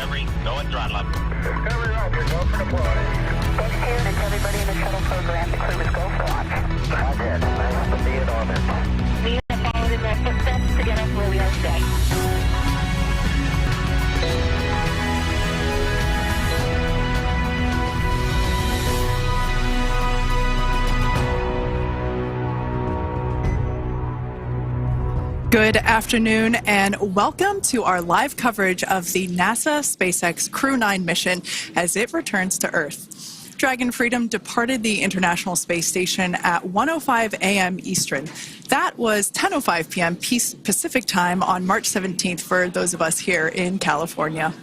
recovery. Go and throttle up. Discovery Roger, go for deploy. Butch here, it's everybody in the shuttle program. The crew is go for launch. Roger, nice to be in orbit. We have followed in their footsteps to get us where we are today. Good afternoon and welcome to our live coverage of the NASA SpaceX Crew-9 mission as it returns to Earth. Dragon Freedom departed the International Space Station at 1:05 a.m. Eastern. That was 10:05 p.m. Pacific time on March 17th for those of us here in California.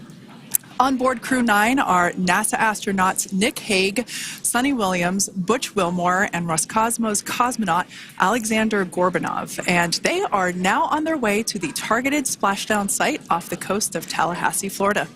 On board Crew-9 are NASA astronauts Nick Hague, Suni Williams, Butch Wilmore, and Roscosmos cosmonaut Alexander Gorbanov. And they are now on their way to the targeted splashdown site off the coast of Tallahassee, Florida.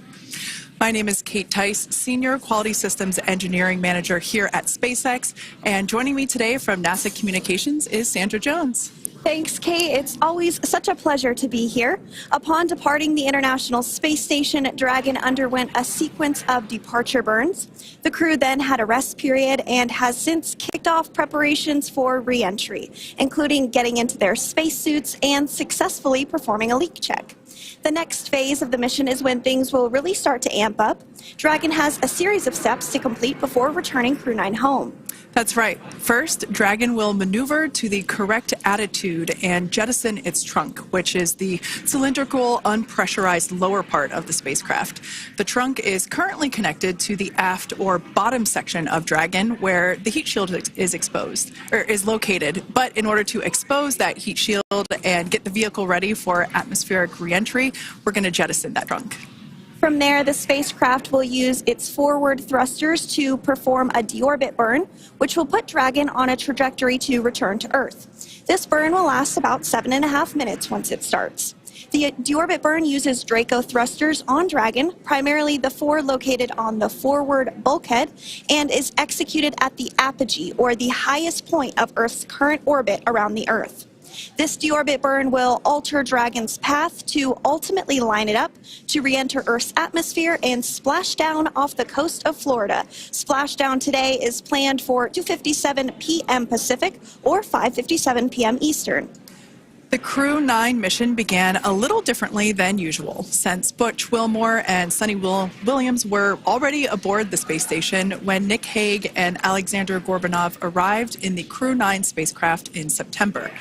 My name is Kate Tice, Senior Quality Systems Engineering Manager here at SpaceX. And joining me today from NASA Communications is Sandra Jones. Thanks, Kate. It's always such a pleasure to be here. Upon departing the International Space Station, Dragon underwent a sequence of departure burns. The crew then had a rest period and has since kicked off preparations for re-entry, including getting into their spacesuits and successfully performing a leak check. The next phase of the mission is when things will really start to amp up. Dragon has a series of steps to complete before returning Crew-9 home. That's right. First, Dragon will maneuver to the correct attitude and jettison its trunk, which is the cylindrical, unpressurized lower part of the spacecraft. The trunk is currently connected to the aft or bottom section of Dragon, where the heat shield is located. But in order to expose that heat shield and get the vehicle ready for atmospheric reentry, we're going to jettison that trunk. From there, the spacecraft will use its forward thrusters to perform a deorbit burn, which will put Dragon on a trajectory to return to Earth. This burn will last about 7.5 minutes once it starts. The deorbit burn uses Draco thrusters on Dragon, primarily the four located on the forward bulkhead, and is executed at the apogee, or the highest point of Earth's current orbit around the Earth. This deorbit burn will alter Dragon's path to ultimately line it up to re-enter Earth's atmosphere and splash down off the coast of Florida. Splashdown today is planned for 2:57 p.m. Pacific or 5:57 p.m. Eastern. The Crew-9 mission began a little differently than usual, since Butch Wilmore and Suni Williams were already aboard the space station when Nick Hague and Alexander Gorbanov arrived in the Crew-9 spacecraft in September.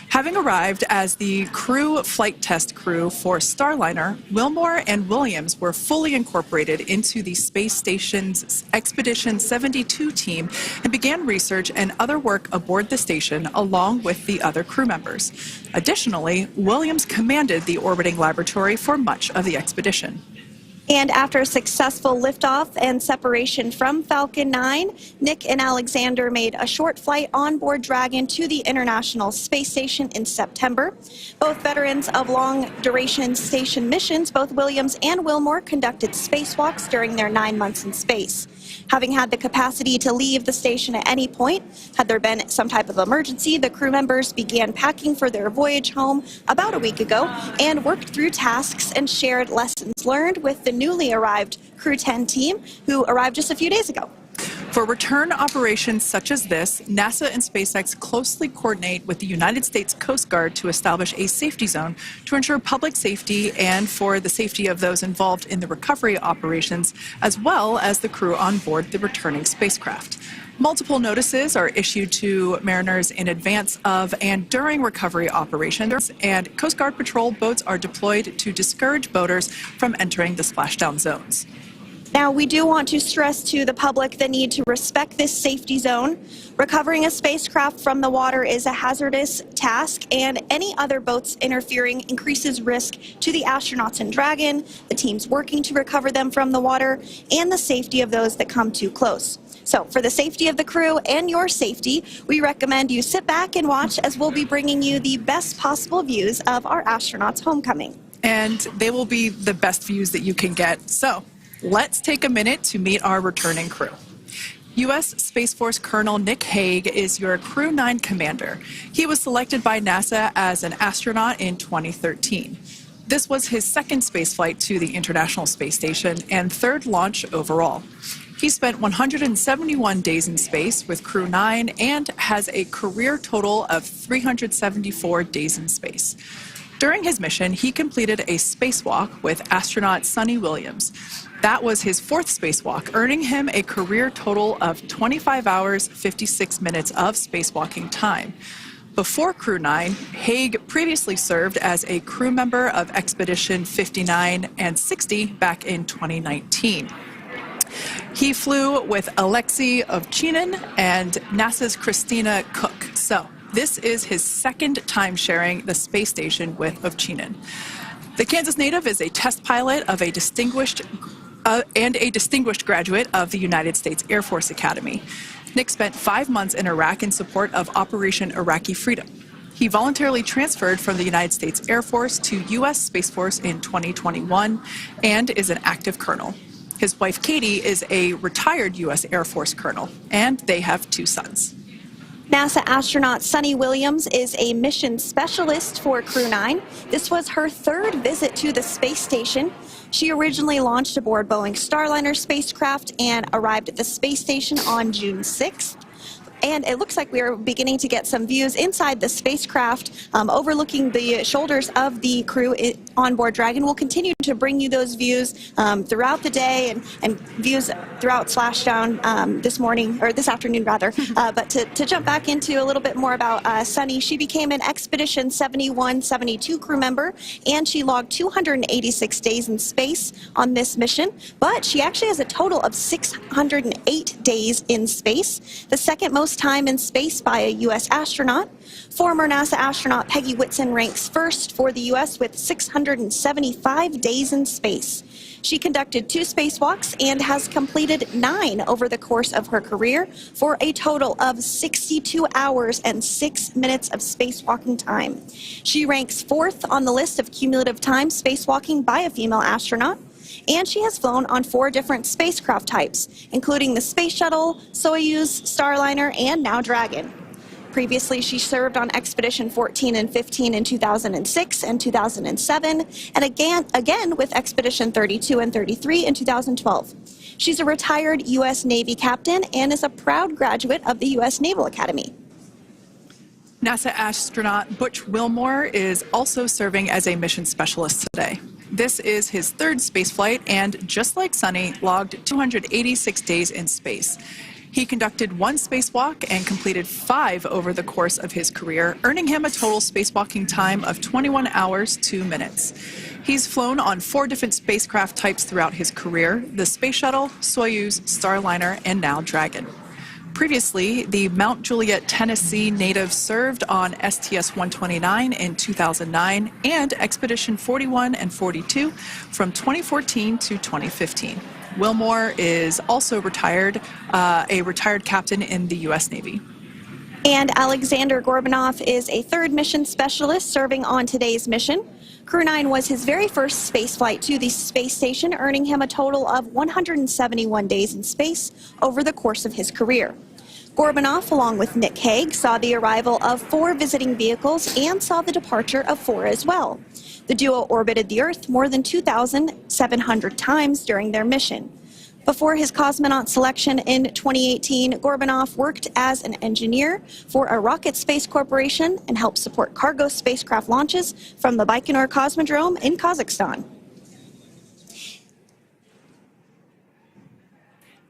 Having arrived as the crew flight test crew for Starliner, Wilmore and Williams were fully incorporated into the space station's Expedition 72 team and began research and other work aboard the station along with the other crew members. Additionally, Williams commanded the orbiting laboratory for much of the expedition. And after a successful liftoff and separation from Falcon 9, Nick and Alexander made a short flight on board Dragon to the International Space Station in September. Both veterans of long-duration station missions, both Williams and Wilmore conducted spacewalks during their 9 months in space. Having had the capacity to leave the station at any point, had there been some type of emergency, the crew members began packing for their voyage home about a week ago and worked through tasks and shared lessons learned with the newly arrived Crew-10 team, who arrived just a few days ago. For return operations such as this, NASA and SpaceX closely coordinate with the United States Coast Guard to establish a safety zone to ensure public safety and for the safety of those involved in the recovery operations, as well as the crew on board the returning spacecraft. Multiple notices are issued to mariners in advance of and during recovery operations, and Coast Guard patrol boats are deployed to discourage boaters from entering the splashdown zones. Now, we do want to stress to the public the need to respect this safety zone. Recovering a spacecraft from the water is a hazardous task, and any other boats interfering increases risk to the astronauts in Dragon, the teams working to recover them from the water, and the safety of those that come too close. So, for the safety of the crew and your safety, we recommend you sit back and watch as we'll be bringing you the best possible views of our astronauts' homecoming. And they will be the best views that you can get. So, let's take a minute to meet our returning crew. U.S. Space Force Colonel Nick Hague is your Crew-9 commander. He was selected by NASA as an astronaut in 2013. This was his second spaceflight to the International Space Station and third launch overall. He spent 171 days in space with Crew-9 and has a career total of 374 days in space. During his mission, he completed a spacewalk with astronaut Suni Williams. That was his fourth spacewalk, earning him a career total of 25 hours, 56 minutes of spacewalking time. Before Crew-9, Haig previously served as a crew member of Expedition 59 and 60 back in 2019. He flew with Alexei Ovchinin and NASA's Christina Koch. So this is his second time sharing the space station with Ovchinin. The Kansas native is a test pilot of a distinguished graduate of the United States Air Force Academy. Nick spent 5 months in Iraq in support of Operation Iraqi Freedom. He voluntarily transferred from the United States Air Force to U.S. Space Force in 2021 and is an active colonel. His wife, Katie, is a retired U.S. Air Force colonel, and they have 2 sons. NASA astronaut Suni Williams is a mission specialist for Crew-9. This was her third visit to the space station. She originally launched aboard Boeing Starliner spacecraft and arrived at the space station on June 6th. And it looks like we are beginning to get some views inside the spacecraft, overlooking the shoulders of the crew on board Dragon. We'll continue to bring you those views throughout the day and views throughout Splashdown this afternoon rather. But to jump back into a little bit more about Suni, she became an Expedition 71-72 crew member, and she logged 286 days in space on this mission. But she actually has a total of 608 days in space, the second most time in space by a U.S. astronaut. Former NASA astronaut Peggy Whitson ranks first for the U.S. with 675 days in space. She conducted 2 spacewalks and has completed 9 over the course of her career for a total of 62 hours and 6 minutes of spacewalking time. She ranks 4th on the list of cumulative time spacewalking by a female astronaut. And she has flown on 4 different spacecraft types, including the Space Shuttle, Soyuz, Starliner, and now Dragon. Previously, she served on Expedition 14 and 15 in 2006 and 2007, and again with Expedition 32 and 33 in 2012. She's a retired U.S. Navy captain and is a proud graduate of the U.S. Naval Academy. NASA astronaut Butch Wilmore is also serving as a mission specialist today. This is his 3rd spaceflight and, just like Suni, logged 286 days in space. He conducted 1 spacewalk and completed 5 over the course of his career, earning him a total spacewalking time of 21 hours, 2 minutes. He's flown on 4 different spacecraft types throughout his career: the Space Shuttle, Soyuz, Starliner, and now Dragon. Previously, the Mount Juliet, Tennessee native served on STS-129 in 2009 and Expedition 41 and 42 from 2014 to 2015. Wilmore is also a retired captain in the U.S. Navy. And Alexander Gorbanov is a 3rd mission specialist serving on today's mission. Crew-9 was his very first spaceflight to the space station, earning him a total of 171 days in space over the course of his career. Gorbanov, along with Nick Haig, saw the arrival of 4 visiting vehicles and saw the departure of 4 as well. The duo orbited the Earth more than 2,700 times during their mission. Before his cosmonaut selection in 2018, Gorbanov worked as an engineer for a rocket space corporation and helped support cargo spacecraft launches from the Baikonur Cosmodrome in Kazakhstan.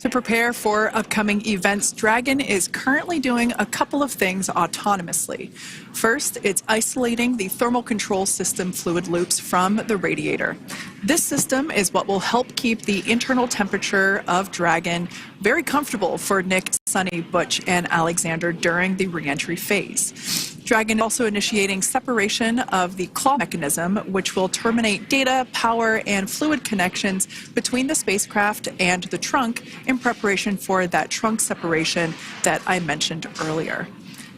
To prepare for upcoming events, Dragon is currently doing a couple of things autonomously. First, it's isolating the thermal control system fluid loops from the radiator. This system is what will help keep the internal temperature of Dragon very comfortable for Nick, Suni, Butch, and Alexander during the reentry phase. Dragon is also initiating separation of the claw mechanism, which will terminate data, power, and fluid connections between the spacecraft and the trunk in preparation for that trunk separation that I mentioned earlier.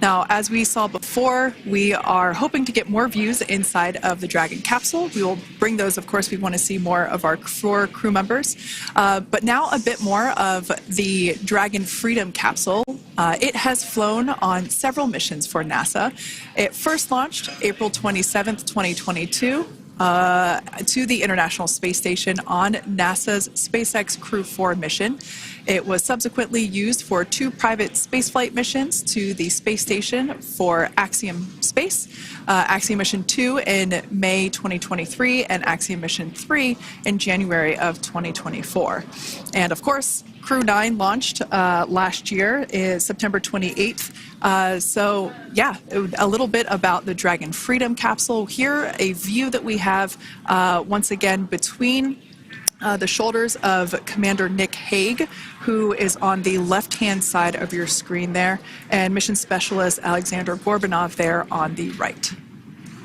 Now, as we saw before, we are hoping to get more views inside of the Dragon capsule. We will bring those, of course. We want to see more of our 4 crew members. But now a bit more of the Dragon Freedom capsule. It has flown on several missions for NASA. It first launched April 27th, 2022. to the International Space Station on NASA's SpaceX Crew-9 mission. It was subsequently used for 2 private spaceflight missions to the space station for Axiom Space, Axiom Mission 2 in May 2023, and Axiom Mission 3 in January of 2024. And of course, Crew-9 launched last year, is September 28th. So yeah, a little bit about the Dragon Freedom capsule. Here, a view that we have once again between the shoulders of Commander Nick Hague, who is on the left-hand side of your screen there, and Mission Specialist Alexander Gorbanov there on the right.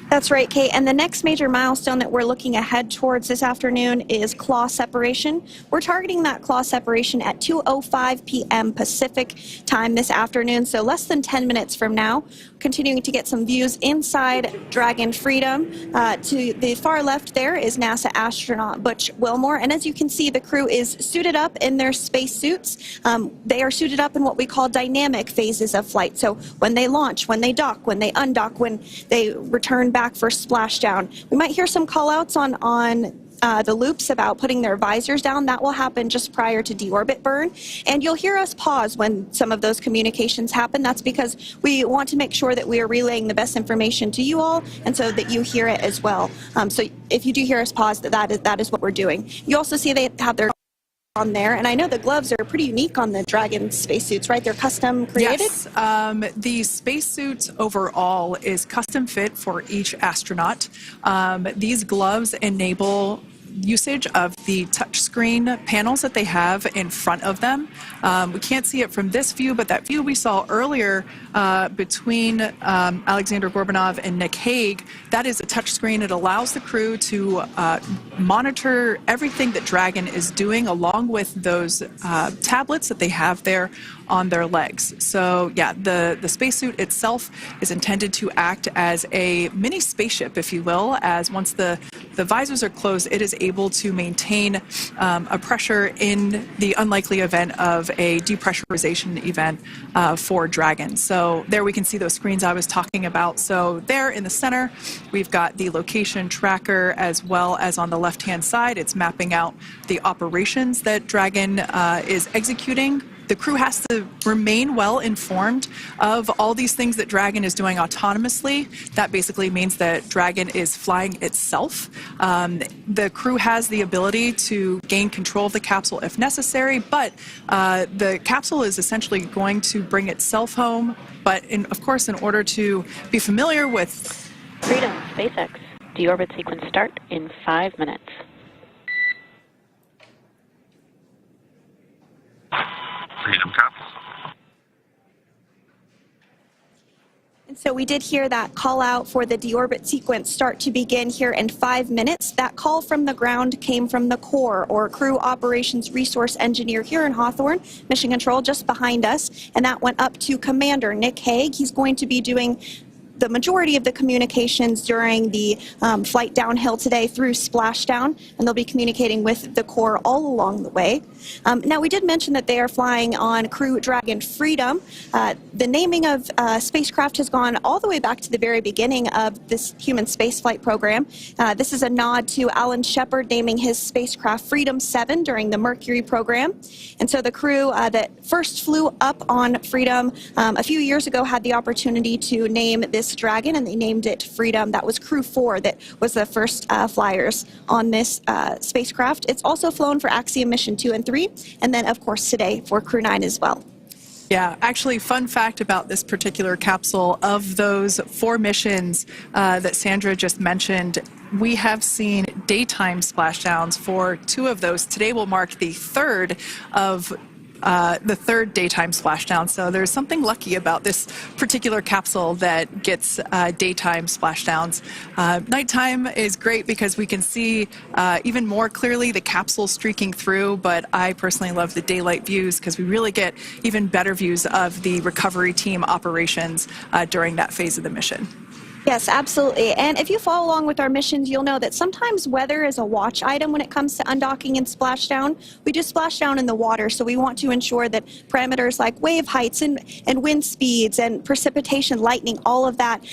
That's right, Kate. And the next major milestone that we're looking ahead towards this afternoon is claw separation. We're targeting that claw separation at 2:05 p.m. Pacific time this afternoon, so less than 10 minutes from now. Continuing to get some views inside Dragon Freedom. To the far left there is NASA astronaut Butch Wilmore, and as you can see, the crew is suited up in their space suits. They are suited up in what we call dynamic phases of flight. So when they launch, when they dock, when they undock, when they return back for splashdown. We might hear some call-outs on the loops about putting their visors down. That will happen just prior to deorbit burn. And you'll hear us pause when some of those communications happen. That's because we want to make sure that we are relaying the best information to you all, and so that you hear it as well. So if you do hear us pause, that is what we're doing. You also see they have their on there, and I know the gloves are pretty unique on the Dragon spacesuits, right? They're custom created? Yes, the spacesuit overall is custom fit for each astronaut. These gloves enable usage of the touchscreen panels that they have in front of them. We can't see it from this view, but that view we saw earlier between Alexander Gorbanov and Nick Hague, that is a touchscreen. It allows the crew to monitor everything that Dragon is doing, along with those tablets that they have there on their legs. So yeah, the spacesuit itself is intended to act as a mini spaceship, if you will, as once the visors are closed, it is able to maintain a pressure in the unlikely event of a depressurization event for Dragon. So there we can see those screens I was talking about. So there in the center, we've got the location tracker, as well as on the left-hand side, it's mapping out the operations that Dragon is executing. The crew has to remain well informed of all these things that Dragon is doing autonomously. That basically means that Dragon is flying itself. The crew has the ability to gain control of the capsule if necessary, but the capsule is essentially going to bring itself home. But of course, in order to be familiar with Freedom, SpaceX, deorbit sequence start in 5 minutes. Freedom Capsule. And so we did hear that call out for the deorbit sequence start to begin here in 5 minutes. That call from the ground came from the core, or Crew Operations Resource Engineer here in Hawthorne, Mission Control just behind us, and that went up to Commander Nick Hague. He's going to be doing the majority of the communications during the flight downhill today through Splashdown, and they'll be communicating with the core all along the way. Now, we did mention that they are flying on Crew Dragon Freedom. The naming of spacecraft has gone all the way back to the very beginning of this human spaceflight program. This is a nod to Alan Shepard naming his spacecraft Freedom 7 during the Mercury program. And so the crew that first flew up on Freedom a few years ago had the opportunity to name this Dragon, and they named it Freedom. That was Crew 4 that was the first flyers on this spacecraft. It's also flown for Axiom Mission 2 and 3, and then, of course, today for Crew-9 as well. Yeah, actually, fun fact about this particular capsule, of those 4 missions that Sandra just mentioned, we have seen daytime splashdowns for 2 of those. Today will mark the third of the third daytime splashdown. So there's something lucky about this particular capsule that gets daytime splashdowns. Nighttime is great because we can see even more clearly the capsule streaking through, but I personally love the daylight views because we really get even better views of the recovery team operations during that phase of the mission. Yes, absolutely. And if you follow along with our missions, you'll know that sometimes weather is a watch item when it comes to undocking and splashdown. We do splashdown in the water, so we want to ensure that parameters like wave heights and wind speeds and precipitation, lightning, all of that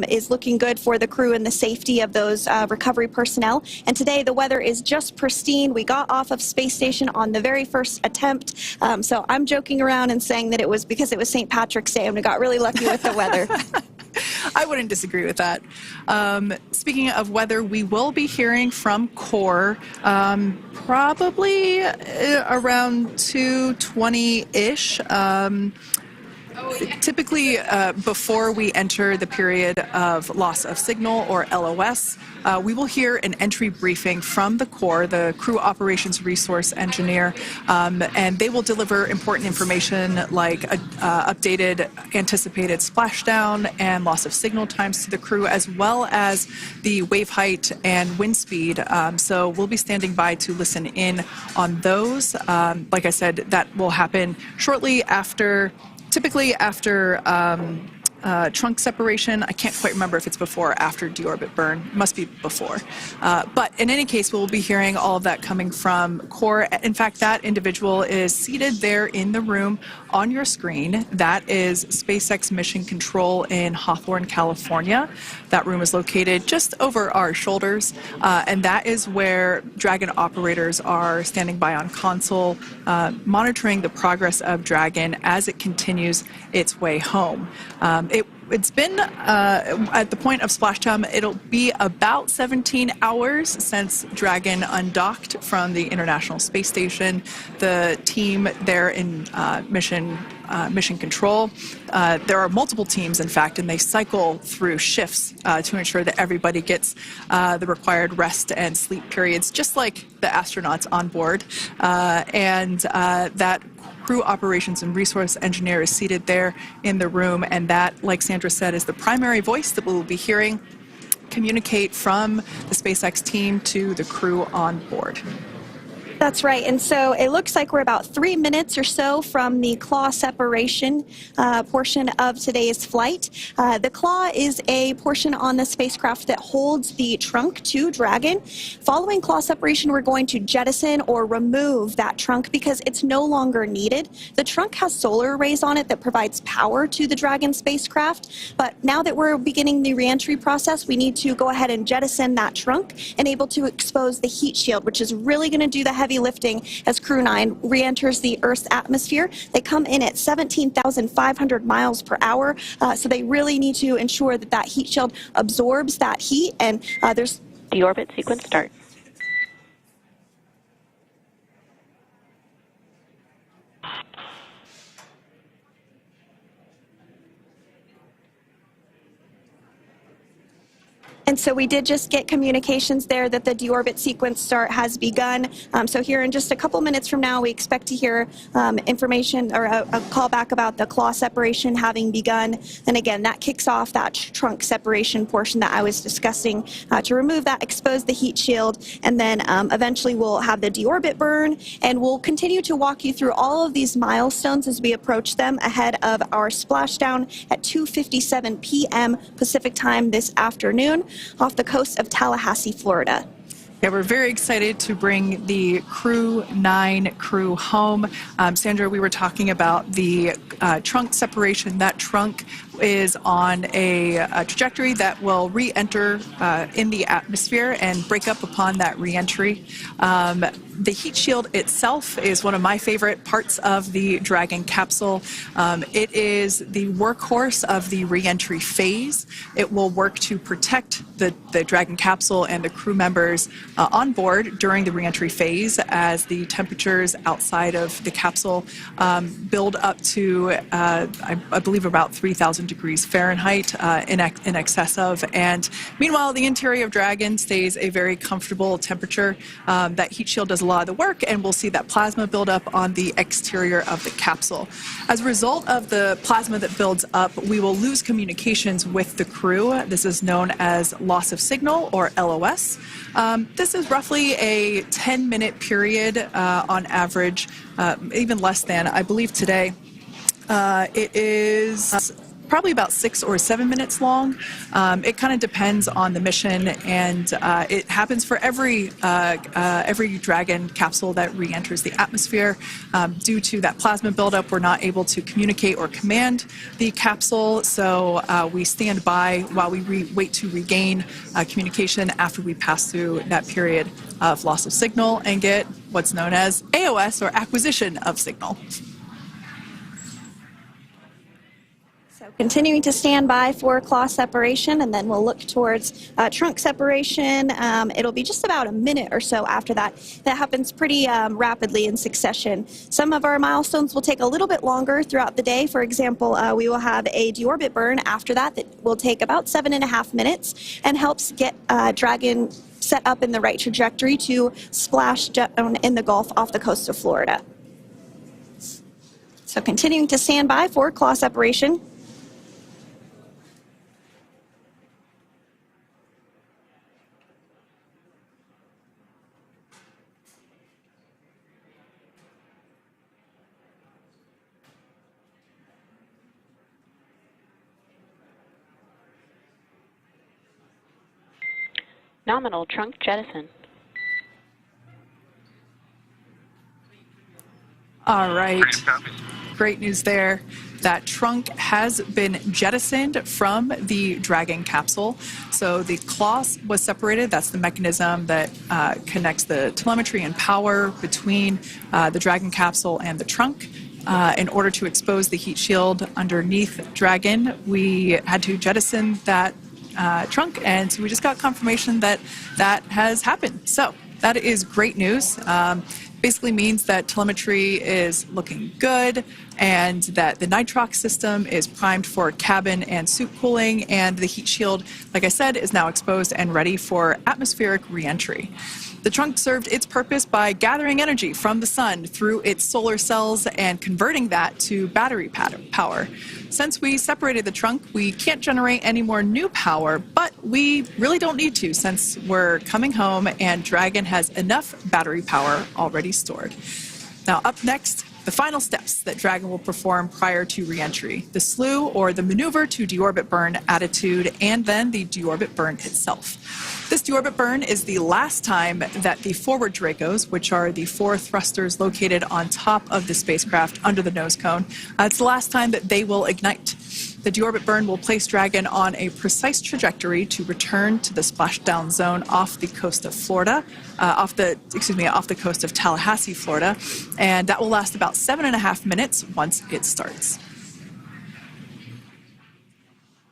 is looking good for the crew and the safety of those recovery personnel. And today the weather is just pristine. We got off of space station on the very first attempt. So I'm joking around and saying that it was because it was St. Patrick's Day and we got really lucky with the weather. I wouldn't disagree with that. Speaking of weather, we will be hearing from Core probably around 2:20-ish. Typically, before we enter the period of loss of signal, or LOS, we will hear an entry briefing from the Core, the Crew Operations Resource Engineer, and they will deliver important information like updated anticipated splashdown and loss of signal times to the crew, as well as the wave height and wind speed. So we'll be standing by to listen in on those. Like I said, that will happen shortly after. Typically after trunk separation. I can't quite remember if it's before or after deorbit burn. It must be before. But in any case, we'll be hearing all of that coming from Core. In fact, that individual is seated there in the room on your screen. That is SpaceX Mission Control in Hawthorne, California. That room is located just over our shoulders, and that is where Dragon operators are standing by on console, monitoring the progress of Dragon as it continues its way home. It's been, at the point of splashdown, it'll be about 17 hours since Dragon undocked from the International Space Station. The team there in mission control, there are multiple teams, in fact, and they cycle through shifts to ensure that everybody gets the required rest and sleep periods, just like the astronauts on board. And that Crew Operations and Resource Engineer is seated there in the room, and that, like Sandra said, is the primary voice that we will be hearing communicate from the SpaceX team to the crew on board. That's right. And so it looks like we're about 3 minutes or so from the claw separation portion of today's flight. The claw is a portion on the spacecraft that holds the trunk to Dragon. Following claw separation, we're going to jettison or remove that trunk because it's no longer needed. The trunk has solar arrays on it that provides power to the Dragon spacecraft. But now that we're beginning the reentry process, we need to go ahead and jettison that trunk and able to expose the heat shield, which is really going to do the heavy lifting as Crew-9 re-enters the Earth's atmosphere. They come in at 17,500 miles per hour, so they really need to ensure that that heat shield absorbs that heat, and there's... Deorbit sequence start. And so we did just get communications there that the deorbit sequence start has begun. So here in just a couple minutes from now, we expect to hear information or a call back about the claw separation having begun. And again, that kicks off that trunk separation portion that I was discussing to remove that, expose the heat shield, and then eventually we'll have the deorbit burn, and we'll continue to walk you through all of these milestones as we approach them ahead of our splashdown at 2:57 p.m. Pacific time this afternoon, off the coast of Tallahassee, Florida. Yeah, we're very excited to bring the Crew-9 crew home. Sandra, we were talking about the trunk separation. That trunk is on a trajectory that will re-enter in the atmosphere and break up upon that re-entry. The heat shield itself is one of my favorite parts of the Dragon capsule. It is the workhorse of the re-entry phase. It will work to protect the Dragon capsule and the crew members on board during the re-entry phase as the temperatures outside of the capsule build up to, I believe, about 3,000 degrees Fahrenheit in excess of. And meanwhile, the interior of Dragon stays a very comfortable temperature. That heat shield does a lot of the work, and we'll see that plasma build up on the exterior of the capsule. As a result of the plasma that builds up, we will lose communications with the crew. This is known as loss of signal, or LOS. This is roughly a 10-minute period on average, even less than. I believe today it is probably about 6 or 7 minutes long. It kind of depends on the mission, and it happens for every Dragon capsule that re-enters the atmosphere. Due to that plasma buildup, we're not able to communicate or command the capsule, so we stand by while we wait to regain communication after we pass through that period of loss of signal and get what's known as AOS, or acquisition of signal. Continuing to stand by for claw separation, and then we'll look towards trunk separation. It'll be just about a minute or so after that. That happens pretty rapidly in succession. Some of our milestones will take a little bit longer throughout the day. For example, we will have a deorbit burn after that will take about 7.5 minutes and helps get Dragon set up in the right trajectory to splash down in the Gulf off the coast of Florida. So continuing to stand by for claw separation. Nominal trunk jettison. All right. Freedom copies. Great news there. That trunk has been jettisoned from the Dragon capsule. So the claw was separated. That's the mechanism that connects the telemetry and power between the Dragon capsule and the trunk. In order to expose the heat shield underneath Dragon, we had to jettison that trunk, and so we just got confirmation that that has happened. So that is great news. Basically means that telemetry is looking good, and that the nitrox system is primed for cabin and suit cooling, and the heat shield, like I said, is now exposed and ready for atmospheric re-entry. The trunk served its purpose by gathering energy from the sun through its solar cells and converting that to battery power. Since we separated the trunk, we can't generate any more new power, but we really don't need to since we're coming home and Dragon has enough battery power already stored. Now, up next, the final steps that Dragon will perform prior to re-entry: the slew, or the maneuver to deorbit burn attitude, and then the deorbit burn itself. This deorbit burn is the last time that the forward Dracos, which are the 4 thrusters located on top of the spacecraft under the nose cone, it's the last time that they will ignite. The deorbit burn will place Dragon on a precise trajectory to return to the splashdown zone off the coast of Florida, off the coast of Tallahassee, Florida, and that will last about 7.5 minutes once it starts.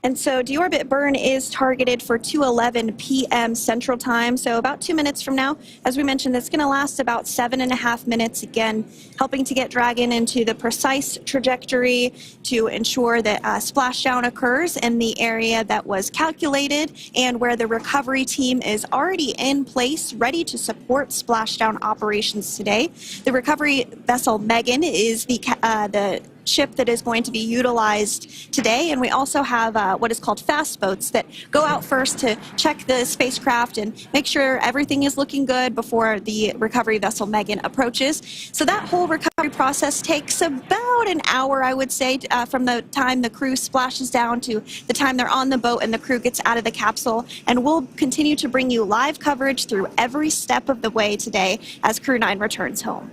And so deorbit burn is targeted for 2:11 p.m. Central Time, so about 2 minutes from now. As we mentioned, it's going to last about 7.5 minutes, again, helping to get Dragon into the precise trajectory to ensure that splashdown occurs in the area that was calculated and where the recovery team is already in place, ready to support splashdown operations today. The recovery vessel Megan is the ship that is going to be utilized today, and we also have what is called fast boats that go out first to check the spacecraft and make sure everything is looking good before the recovery vessel Megan approaches. So that whole recovery process takes about an hour, I would say, from the time the crew splashes down to the time they're on the boat and the crew gets out of the capsule, and we'll continue to bring you live coverage through every step of the way today as Crew-9 returns home.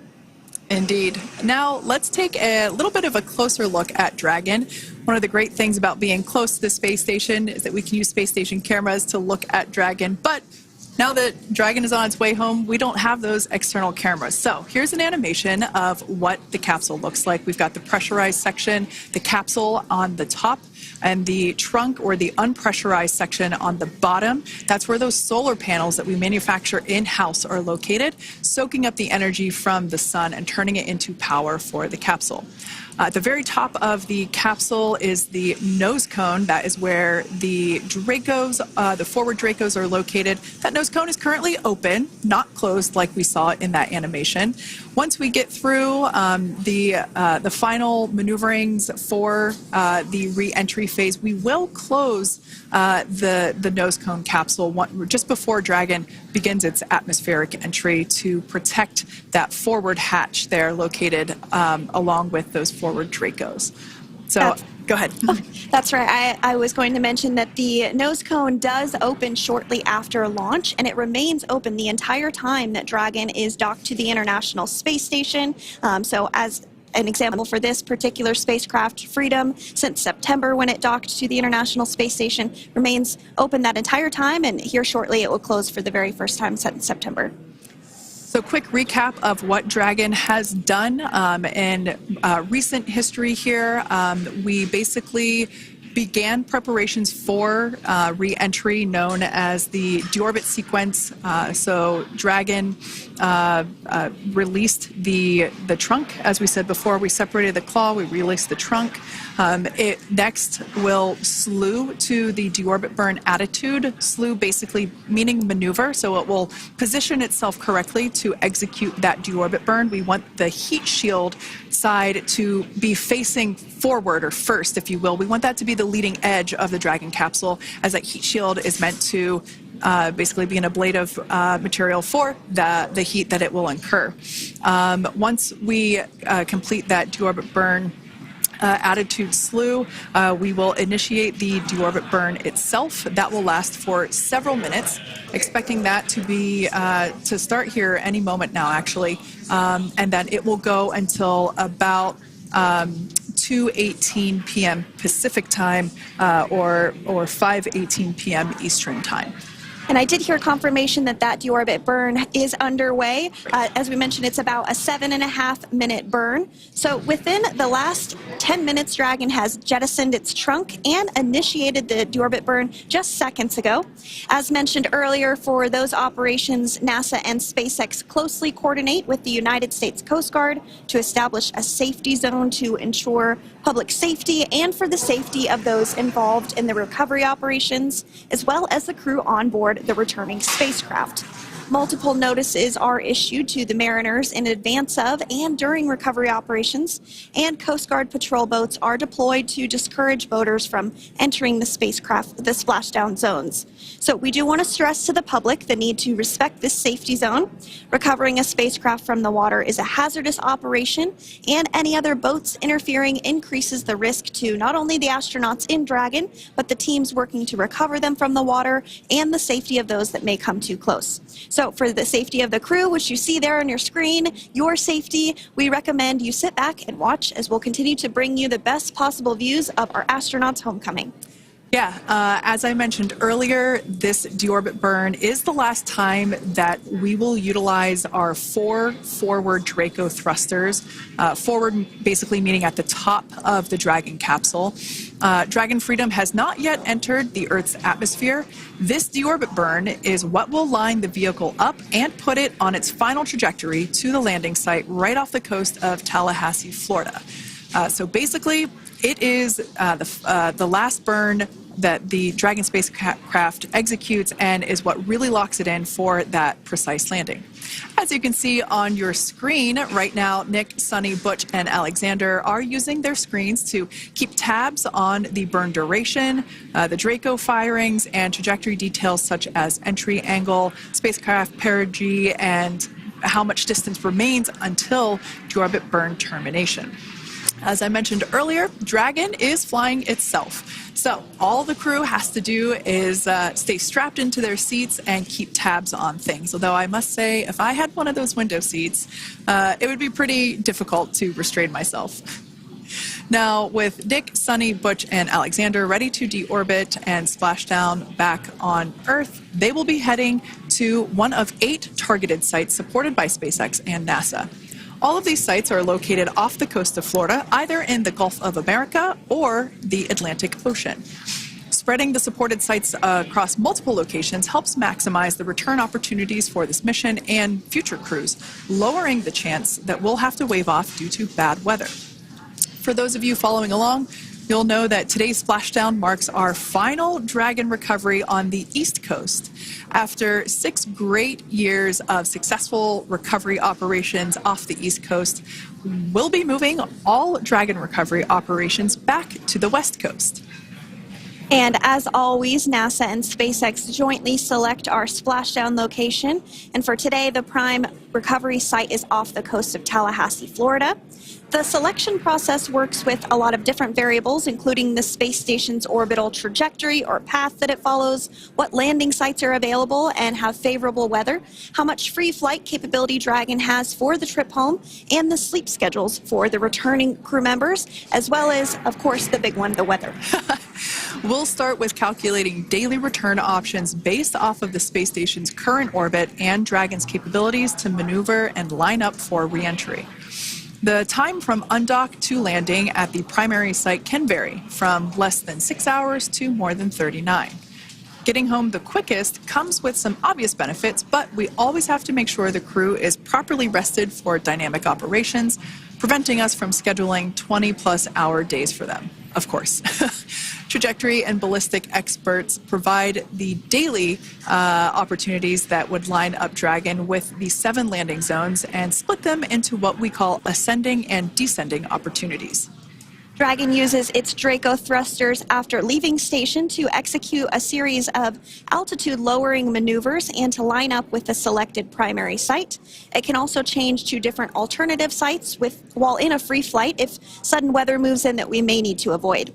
Indeed. Now, let's take a little bit of a closer look at Dragon. One of the great things about being close to the space station is that we can use space station cameras to look at Dragon, but now that Dragon is on its way home, we don't have those external cameras. So here's an animation of what the capsule looks like. We've got the pressurized section, the capsule on the top, and the trunk, or the unpressurized section, on the bottom. That's where those solar panels that we manufacture in-house are located, soaking up the energy from the sun and turning it into power for the capsule. At the very top of the capsule is the nose cone. That is where the Dracos, the forward Dracos, are located. That nose cone is currently open, not closed like we saw in that animation. Once we get through the final maneuverings for the re-entry phase, we will close the nose cone capsule just before Dragon begins its atmospheric entry to protect that forward hatch there located along with those forward Dracos. So Go ahead. That's right. I was going to mention that the nose cone does open shortly after launch, and it remains open the entire time that Dragon is docked to the International Space Station. So as an example for this particular spacecraft, Freedom, since September when it docked to the International Space Station, remains open that entire time, and here shortly it will close for the very first time since September. So quick recap of what Dragon has done in recent history here. We basically began preparations for re-entry known as the Deorbit sequence. So Dragon released the trunk. As we said before, we separated the claw, we released the trunk. It next will slew to the deorbit burn attitude. Slew basically meaning maneuver, so it will position itself correctly to execute that deorbit burn. We want the heat shield side to be facing forward, or first, if you will. We want that to be the leading edge of the Dragon capsule, as that heat shield is meant to basically be an ablative material for the heat that it will incur. Once we complete that deorbit burn attitude slew, we will initiate the deorbit burn itself. That will last for several minutes, expecting that to be to start here any moment now, actually, and then it will go until about 2:18 p.m. Pacific time or 5:18 p.m. Eastern time. And I did hear confirmation that that deorbit burn is underway. As we mentioned, it's about a 7.5-minute burn. So within the last 10 minutes, Dragon has jettisoned its trunk and initiated the deorbit burn just seconds ago. As mentioned earlier, for those operations, NASA and SpaceX closely coordinate with the United States Coast Guard to establish a safety zone to ensure public safety and for the safety of those involved in the recovery operations, as well as the crew on board the returning spacecraft. Multiple notices are issued to the mariners in advance of and during recovery operations, and Coast Guard patrol boats are deployed to discourage boaters from entering the splashdown zones. So we do want to stress to the public the need to respect this safety zone. Recovering a spacecraft from the water is a hazardous operation, and any other boats interfering increases the risk to not only the astronauts in Dragon, but the teams working to recover them from the water and the safety of those that may come too close. So for the safety of the crew, which you see there on your screen, your safety, we recommend you sit back and watch as we'll continue to bring you the best possible views of our astronauts' homecoming. Yeah, as I mentioned earlier, this deorbit burn is the last time that we will utilize our 4 forward Draco thrusters. Forward basically meaning at the top of the Dragon capsule. Dragon Freedom has not yet entered the Earth's atmosphere. This deorbit burn is what will line the vehicle up and put it on its final trajectory to the landing site right off the coast of Tallahassee, Florida. So basically, it is the last burn that the Dragon spacecraft executes and is what really locks it in for that precise landing. As you can see on your screen right now, Nick, Suni, Butch, and Alexander are using their screens to keep tabs on the burn duration, the Draco firings, and trajectory details such as entry angle, spacecraft perigee, and how much distance remains until deorbit burn termination. As I mentioned earlier, Dragon is flying itself. So all the crew has to do is stay strapped into their seats and keep tabs on things. Although I must say, if I had one of those window seats, it would be pretty difficult to restrain myself. Now, with Nick, Suni, Butch, and Alexander ready to deorbit and splash down back on Earth, they will be heading to one of 8 targeted sites supported by SpaceX and NASA. All of these sites are located off the coast of Florida, either in the Gulf of America or the Atlantic Ocean. Spreading the supported sites across multiple locations helps maximize the return opportunities for this mission and future crews, lowering the chance that we'll have to wave off due to bad weather. For those of you following along, you'll know that today's splashdown marks our final Dragon recovery on the East Coast. After 6 great years of successful recovery operations off the East Coast, we'll be moving all Dragon recovery operations back to the West Coast. And as always, NASA and SpaceX jointly select our splashdown location. And for today, the prime recovery site is off the coast of Tallahassee, Florida. The selection process works with a lot of different variables, including the space station's orbital trajectory or path that it follows, what landing sites are available and have favorable weather, how much free flight capability Dragon has for the trip home, and the sleep schedules for the returning crew members, as well as, of course, the big one, the weather. We'll start with calculating daily return options based off of the space station's current orbit and Dragon's capabilities to maneuver and line up for re-entry. The time from undock to landing at the primary site can vary from less than 6 hours to more than 39. Getting home the quickest comes with some obvious benefits, but we always have to make sure the crew is properly rested for dynamic operations, preventing us from scheduling 20-plus hour days for them, of course. Trajectory and ballistic experts provide the daily opportunities that would line up Dragon with the 7 landing zones and split them into what we call ascending and descending opportunities. Dragon uses its Draco thrusters after leaving station to execute a series of altitude-lowering maneuvers and to line up with the selected primary site. It can also change to different alternative sites while in a free flight if sudden weather moves in that we may need to avoid.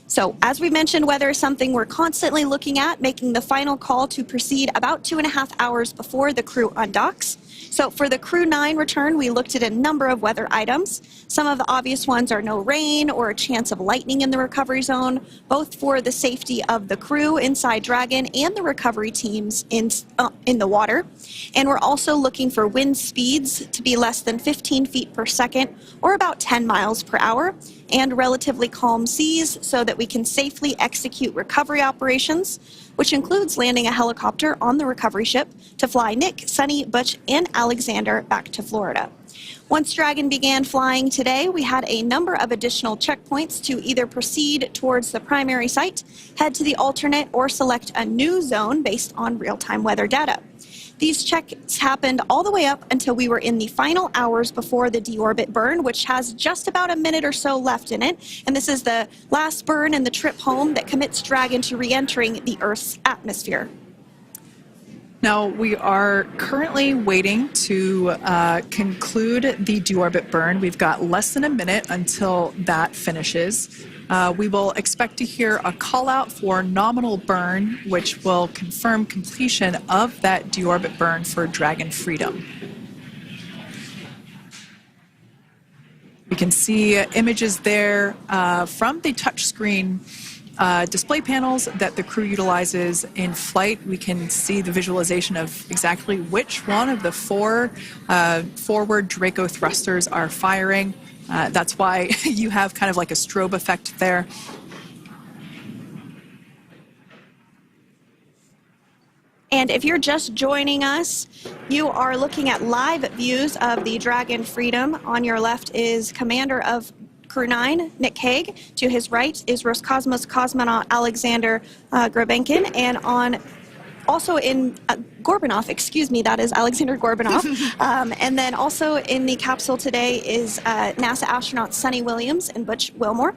So, as we mentioned, weather is something we're constantly looking at, making the final call to proceed about 2.5 hours before the crew undocks. So for the Crew-9 return, we looked at a number of weather items. Some of the obvious ones are no rain or a chance of lightning in the recovery zone, both for the safety of the crew inside Dragon and the recovery teams in the water. And we're also looking for wind speeds to be less than 15 feet per second or about 10 miles per hour, and relatively calm seas so that we can safely execute recovery operations, which includes landing a helicopter on the recovery ship to fly Nick, Suni, Butch, and Alexander back to Florida. Once Dragon began flying today, we had a number of additional checkpoints to either proceed towards the primary site, head to the alternate, or select a new zone based on real-time weather data. These checks happened all the way up until we were in the final hours before the deorbit burn, which has just about a minute or so left in it. And this is the last burn in the trip home that commits Dragon to re-entering the Earth's atmosphere. Now, we are currently waiting to conclude the deorbit burn. We've got less than a minute until that finishes. We will expect to hear a call out for nominal burn, which will confirm completion of that deorbit burn for Dragon Freedom. We can see images there from the touchscreen display panels that the crew utilizes in flight. We can see the visualization of exactly which one of the 4 forward Draco thrusters are firing. That's why you have kind of like a strobe effect there. And if you're just joining us, you are looking at live views of the Dragon Freedom. On your left is Commander of Crew-9, Nick Hague. To his right is Roscosmos cosmonaut Alexander Grabenkin. And also in Gorbanov, excuse me, that is Alexander Gorbanov. And then also in the capsule today is NASA astronauts Suni Williams and Butch Wilmore.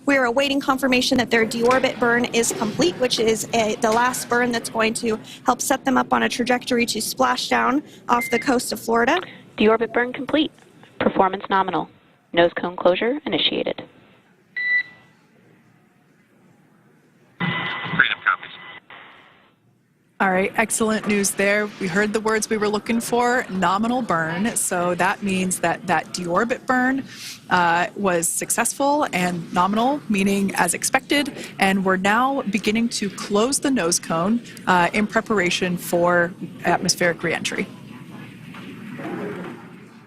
We are awaiting confirmation that their deorbit burn is complete, which is the last burn that's going to help set them up on a trajectory to Splashdown off the coast of Florida. Deorbit burn complete. Performance nominal. Nose cone closure initiated. Freedom copies. All right, excellent news there. We heard the words we were looking for, nominal burn. So that means that that deorbit burn was successful and nominal, meaning as expected. And we're now beginning to close the nose cone in preparation for atmospheric reentry.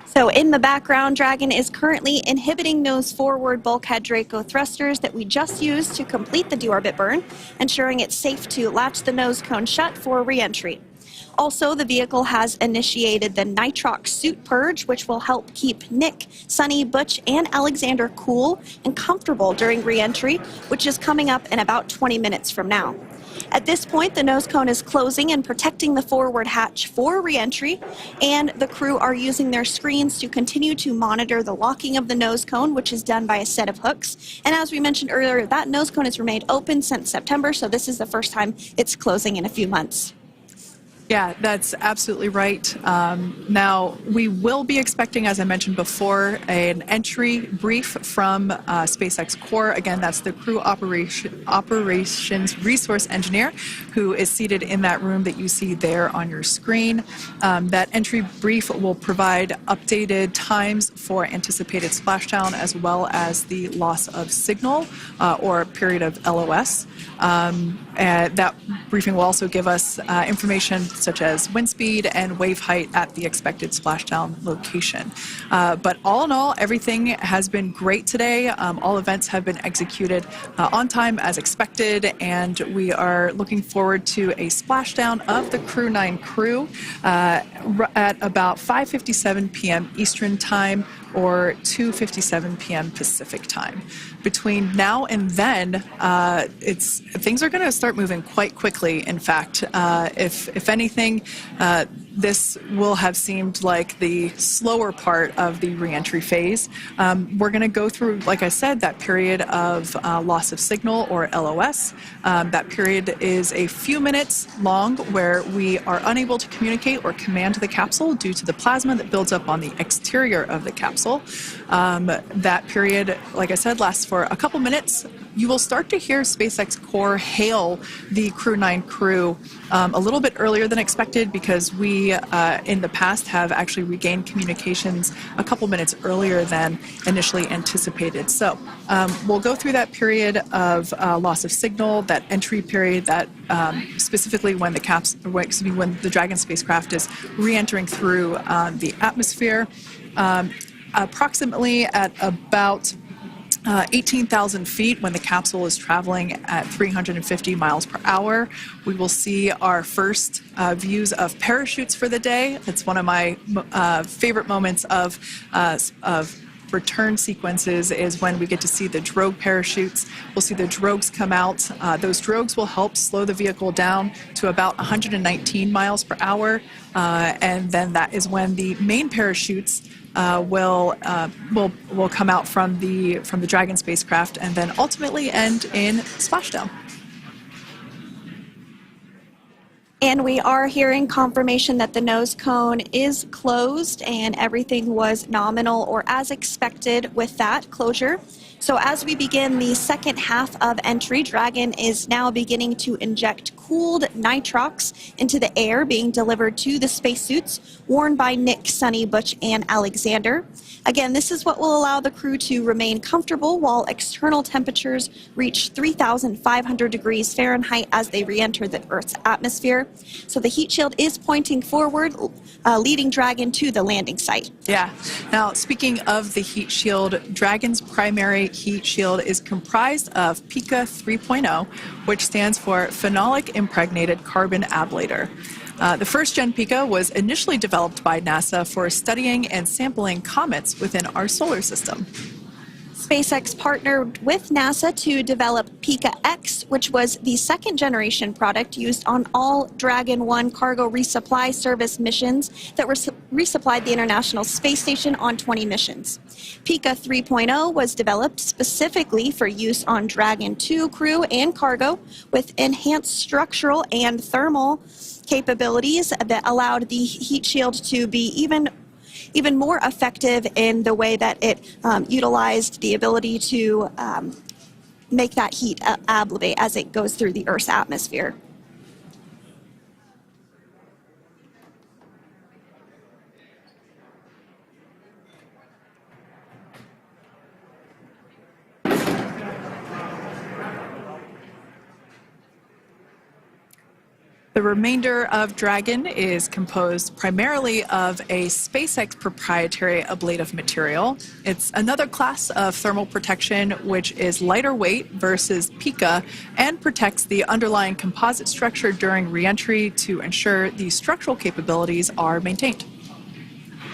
So in the background, Dragon is currently inhibiting those forward bulkhead Draco thrusters that we just used to complete the deorbit burn, ensuring it's safe to latch the nose cone shut for re-entry. Also, the vehicle has initiated the nitrox suit purge, which will help keep Nick, Suni, Butch, and Alexander cool and comfortable during re-entry, which is coming up in about 20 minutes from now. At this point, the nose cone is closing and protecting the forward hatch for re-entry, and the crew are using their screens to continue to monitor the locking of the nose cone, which is done by a set of hooks. And as we mentioned earlier, that nose cone has remained open since September, so this is the first time it's closing in a few months. Yeah, that's absolutely right. Now, we will be expecting, as I mentioned before, an entry brief from SpaceX Core. Again, that's the crew operations resource engineer who is seated in that room that you see there on your screen. That entry brief will provide updated times for anticipated splashdown as well as the loss of signal or period of LOS. That briefing will also give us information such as wind speed and wave height at the expected splashdown location. But all in all, everything has been great today. All events have been executed on time as expected, and we are looking forward to a splashdown of the Crew-9 crew at about 5:57 p.m. Eastern Time or 2:57 p.m. Pacific Time. Between now and then, things are going to start moving quite quickly. In fact, if anything, this will have seemed like the slower part of the reentry phase. We're going to go through, like I said, that period of loss of signal or LOS. That period is a few minutes long where we are unable to communicate or command the capsule due to the plasma that builds up on the exterior of the capsule. That period, like I said, lasts for a couple minutes. You will start to hear SpaceX Core hail the Crew-9 crew a little bit earlier than expected because we, in the past, have actually regained communications a couple minutes earlier than initially anticipated. So we'll go through that period of loss of signal, that entry period, that specifically when the when the Dragon spacecraft is re-entering through the atmosphere. Approximately at about 18,000 feet when the capsule is traveling at 350 miles per hour. We will see our first views of parachutes for the day. It's one of my favorite moments of return sequences is when we get to see the drogue parachutes. We'll see the drogues come out. Those drogues will help slow the vehicle down to about 119 miles per hour. And then that is when the main parachutes will come out from the Dragon spacecraft and then ultimately end in splashdown. And we are hearing confirmation that the nose cone is closed and everything was nominal or as expected with that closure. So as we begin the second half of entry, Dragon is now beginning to inject cooled nitrox into the air being delivered to the spacesuits worn by Nick, Suni, Butch, and Alexander. Again, this is what will allow the crew to remain comfortable while external temperatures reach 3,500 degrees Fahrenheit as they re-enter the Earth's atmosphere. So the heat shield is pointing forward, leading Dragon to the landing site. Yeah. Now, speaking of the heat shield, Dragon's primary heat shield is comprised of PICA 3.0, which stands for Phenolic Impregnated Carbon Ablator. The first-gen PICA was initially developed by NASA for studying and sampling comets within our solar system. SpaceX partnered with NASA to develop PICA-X, which was the second-generation product used on all Dragon 1 cargo resupply service missions that resupplied the International Space Station on 20 missions. PICA 3.0 was developed specifically for use on Dragon 2 crew and cargo with enhanced structural and thermal capabilities that allowed the heat shield to be even more effective in the way that it utilized the ability to make that heat ablevate as it goes through the Earth's atmosphere. The remainder of Dragon is composed primarily of a SpaceX proprietary ablative material. It's another class of thermal protection which is lighter weight versus PICA and protects the underlying composite structure during reentry to ensure the structural capabilities are maintained.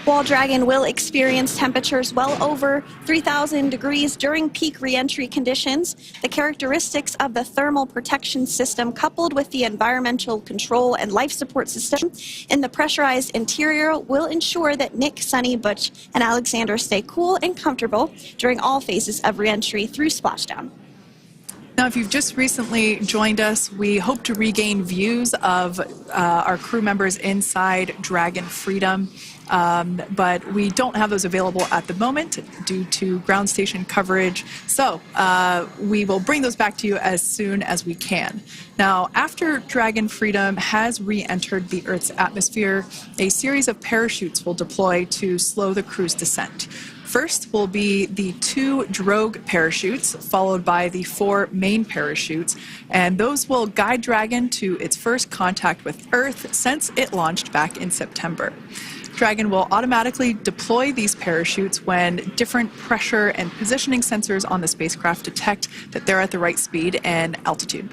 While Dragon will experience temperatures well over 3,000 degrees during peak reentry conditions, the characteristics of the thermal protection system coupled with the environmental control and life support system in the pressurized interior will ensure that Nick, Suni, Butch, and Alexander stay cool and comfortable during all phases of reentry through Splashdown. Now, if you've just recently joined us, we hope to regain views of our crew members inside Dragon Freedom, but we don't have those available at the moment due to ground station coverage. So we will bring those back to you as soon as we can. Now, after Dragon Freedom has re-entered the Earth's atmosphere, a series of parachutes will deploy to slow the crew's descent. First will be the 2 drogue parachutes, followed by the 4 main parachutes, and those will guide Dragon to its first contact with Earth since it launched back in September. Dragon will automatically deploy these parachutes when different pressure and positioning sensors on the spacecraft detect that they're at the right speed and altitude.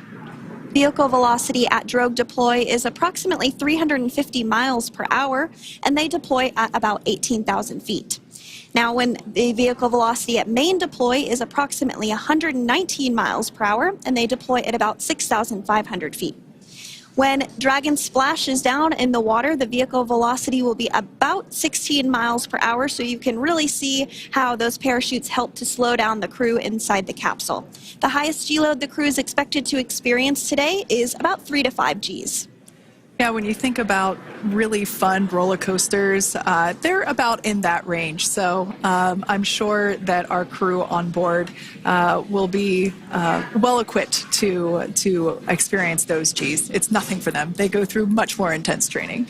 Vehicle velocity at drogue deploy is approximately 350 miles per hour, and they deploy at about 18,000 feet. Now, when the vehicle velocity at main deploy is approximately 119 miles per hour, and they deploy at about 6,500 feet. When Dragon splashes down in the water, the vehicle velocity will be about 16 miles per hour, so you can really see how those parachutes help to slow down the crew inside the capsule. The highest G-load the crew is expected to experience today is about 3 to 5 Gs. Yeah, when you think about really fun roller coasters, they're about in that range. So I'm sure that our crew on board will be well equipped to experience those Gs. It's nothing for them. They go through much more intense training.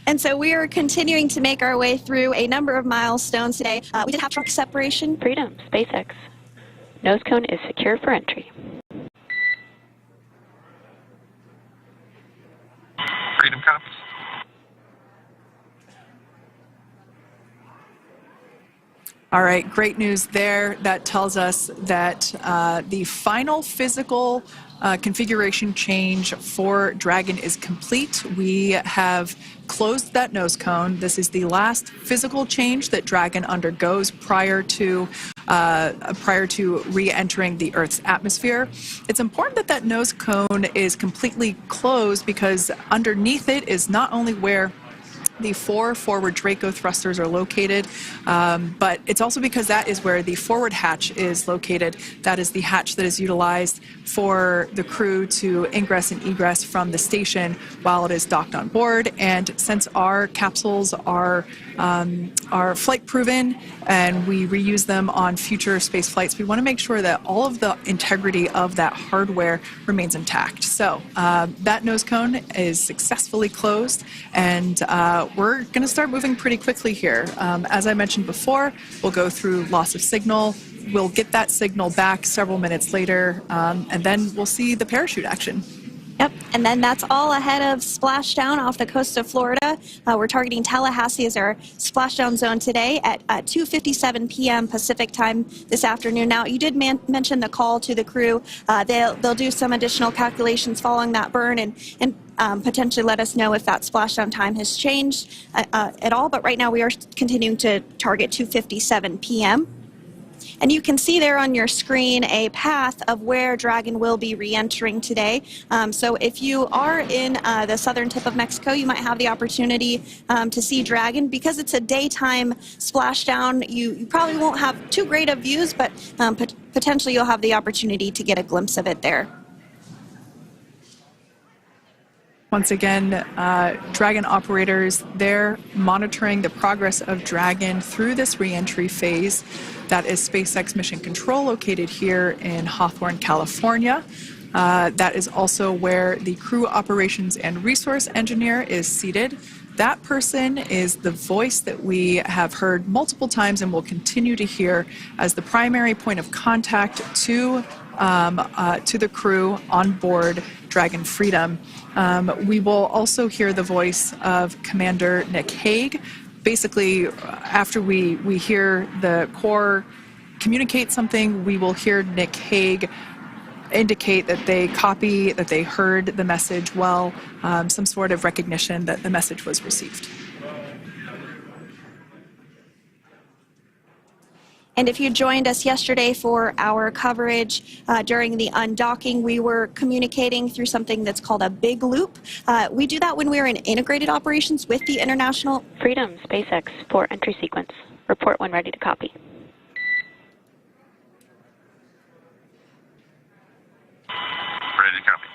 And so we are continuing to make our way through a number of milestones today. We did have truck separation. Freedom, SpaceX. Nose cone is secure for entry. Freedom comes. All right, great news there. That tells us that the final physical configuration change for Dragon is complete. We have closed that nose cone. This is the last physical change that Dragon undergoes prior to re-entering the Earth's atmosphere. It's important that that nose cone is completely closed because underneath it is not only where the 4 forward Draco thrusters are located, but it's also because that is where the forward hatch is located. That is the hatch that is utilized for the crew to ingress and egress from the station while it is docked on board. And since our capsules are flight proven and we reuse them on future space flights, we want to make sure that all of the integrity of that hardware remains intact. So that nose cone is successfully closed, and we're going to start moving pretty quickly here. As I mentioned before, we'll go through loss of signal. We'll get that signal back several minutes later, and then we'll see the parachute action. Yep, and then that's all ahead of Splashdown off the coast of Florida. We're targeting Tallahassee as our splashdown zone today at 2:57 p.m. Pacific time this afternoon. Now, you did mention the call to the crew. They'll do some additional calculations following that burn and potentially let us know if that splashdown time has changed at all. But right now, we are continuing to target 2:57 p.m. And you can see there on your screen a path of where Dragon will be re-entering today. So if you are in the southern tip of Mexico, you might have the opportunity to see Dragon. Because it's a daytime splashdown, you probably won't have too great of views, but potentially you'll have the opportunity to get a glimpse of it there. Once again, Dragon operators, they're monitoring the progress of Dragon through this re-entry phase. That is SpaceX Mission Control, located here in Hawthorne, California. That is also where the crew operations and resource engineer is seated. That person is the voice that we have heard multiple times and will continue to hear as the primary point of contact to the crew on board Dragon Freedom. We will also hear the voice of Commander Nick Hague. Basically, after we hear the Corps communicate something, we will hear Nick Hague indicate that they copy, that they heard the message well, some sort of recognition that the message was received. And if you joined us yesterday for our coverage during the undocking, we were communicating through something that's called a big loop. We do that when we're in integrated operations with the International Freedom, SpaceX, for entry sequence. Report when ready to copy. Ready to copy.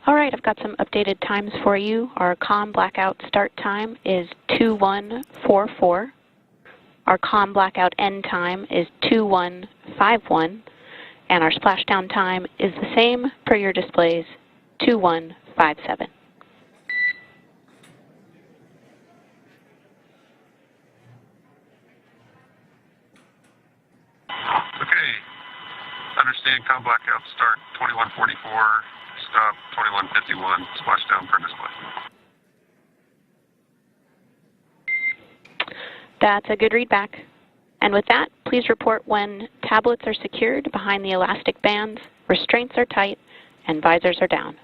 All right, I've got some updated times for you. Our comm blackout start time is 2144. Our comm blackout end time is 2151, and our splashdown time is the same per your displays, 2157. Okay. Understand comm blackout start 2144, stop 2151, splashdown per display. That's a good readback. And with that, please report when tablets are secured behind the elastic bands, restraints are tight, and visors are down.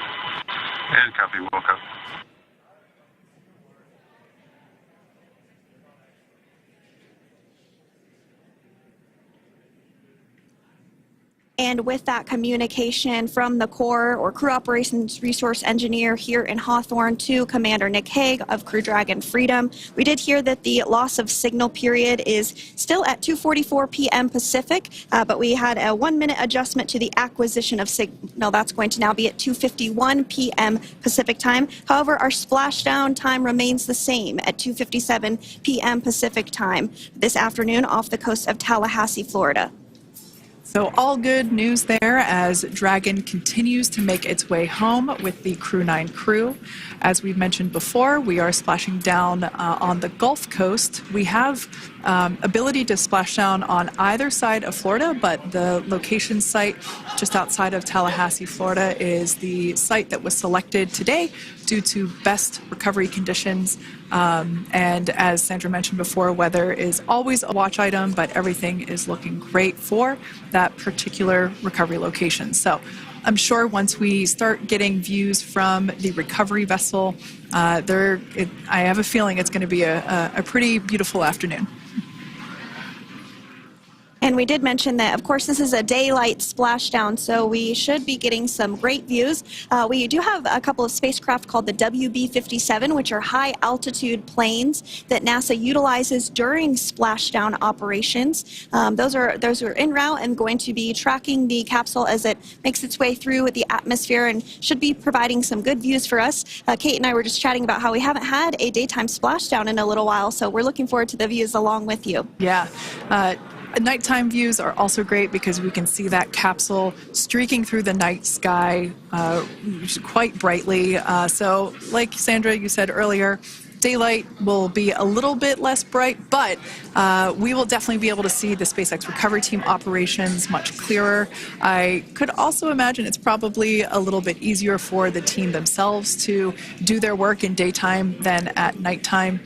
And copy, woke up. And with that communication from the Corps or Crew Operations Resource Engineer here in Hawthorne to Commander Nick Hague of Crew Dragon Freedom, we did hear that the loss of signal period is still at 2:44 p.m. Pacific, but we had a 1-minute adjustment to the acquisition of signal. That's going to now be at 2:51 p.m. Pacific time. However, our splashdown time remains the same at 2:57 p.m. Pacific time this afternoon off the coast of Tallahassee, Florida. So all good news there as Dragon continues to make its way home with the Crew-9 crew. As we've mentioned before, we are splashing down on the Gulf Coast. We have ability to splash down on either side of Florida, but the location site just outside of Tallahassee, Florida is the site that was selected today due to best recovery conditions. And as Sandra mentioned before, weather is always a watch item, but everything is looking great for that particular recovery location. So I'm sure once we start getting views from the recovery vessel, I have a feeling it's going to be a pretty beautiful afternoon. And we did mention that, of course, this is a daylight splashdown, so we should be getting some great views. We do have a couple of spacecraft called the WB-57, which are high-altitude planes that NASA utilizes during splashdown operations. Those are en route and going to be tracking the capsule as it makes its way through the atmosphere and should be providing some good views for us. Kate and I were just chatting about how we haven't had a daytime splashdown in a little while, so we're looking forward to the views along with you. Yeah. Nighttime views are also great because we can see that capsule streaking through the night sky quite brightly. So like Sandra, you said earlier, daylight will be a little bit less bright, but we will definitely be able to see the SpaceX recovery team operations much clearer. I could also imagine it's probably a little bit easier for the team themselves to do their work in daytime than at nighttime.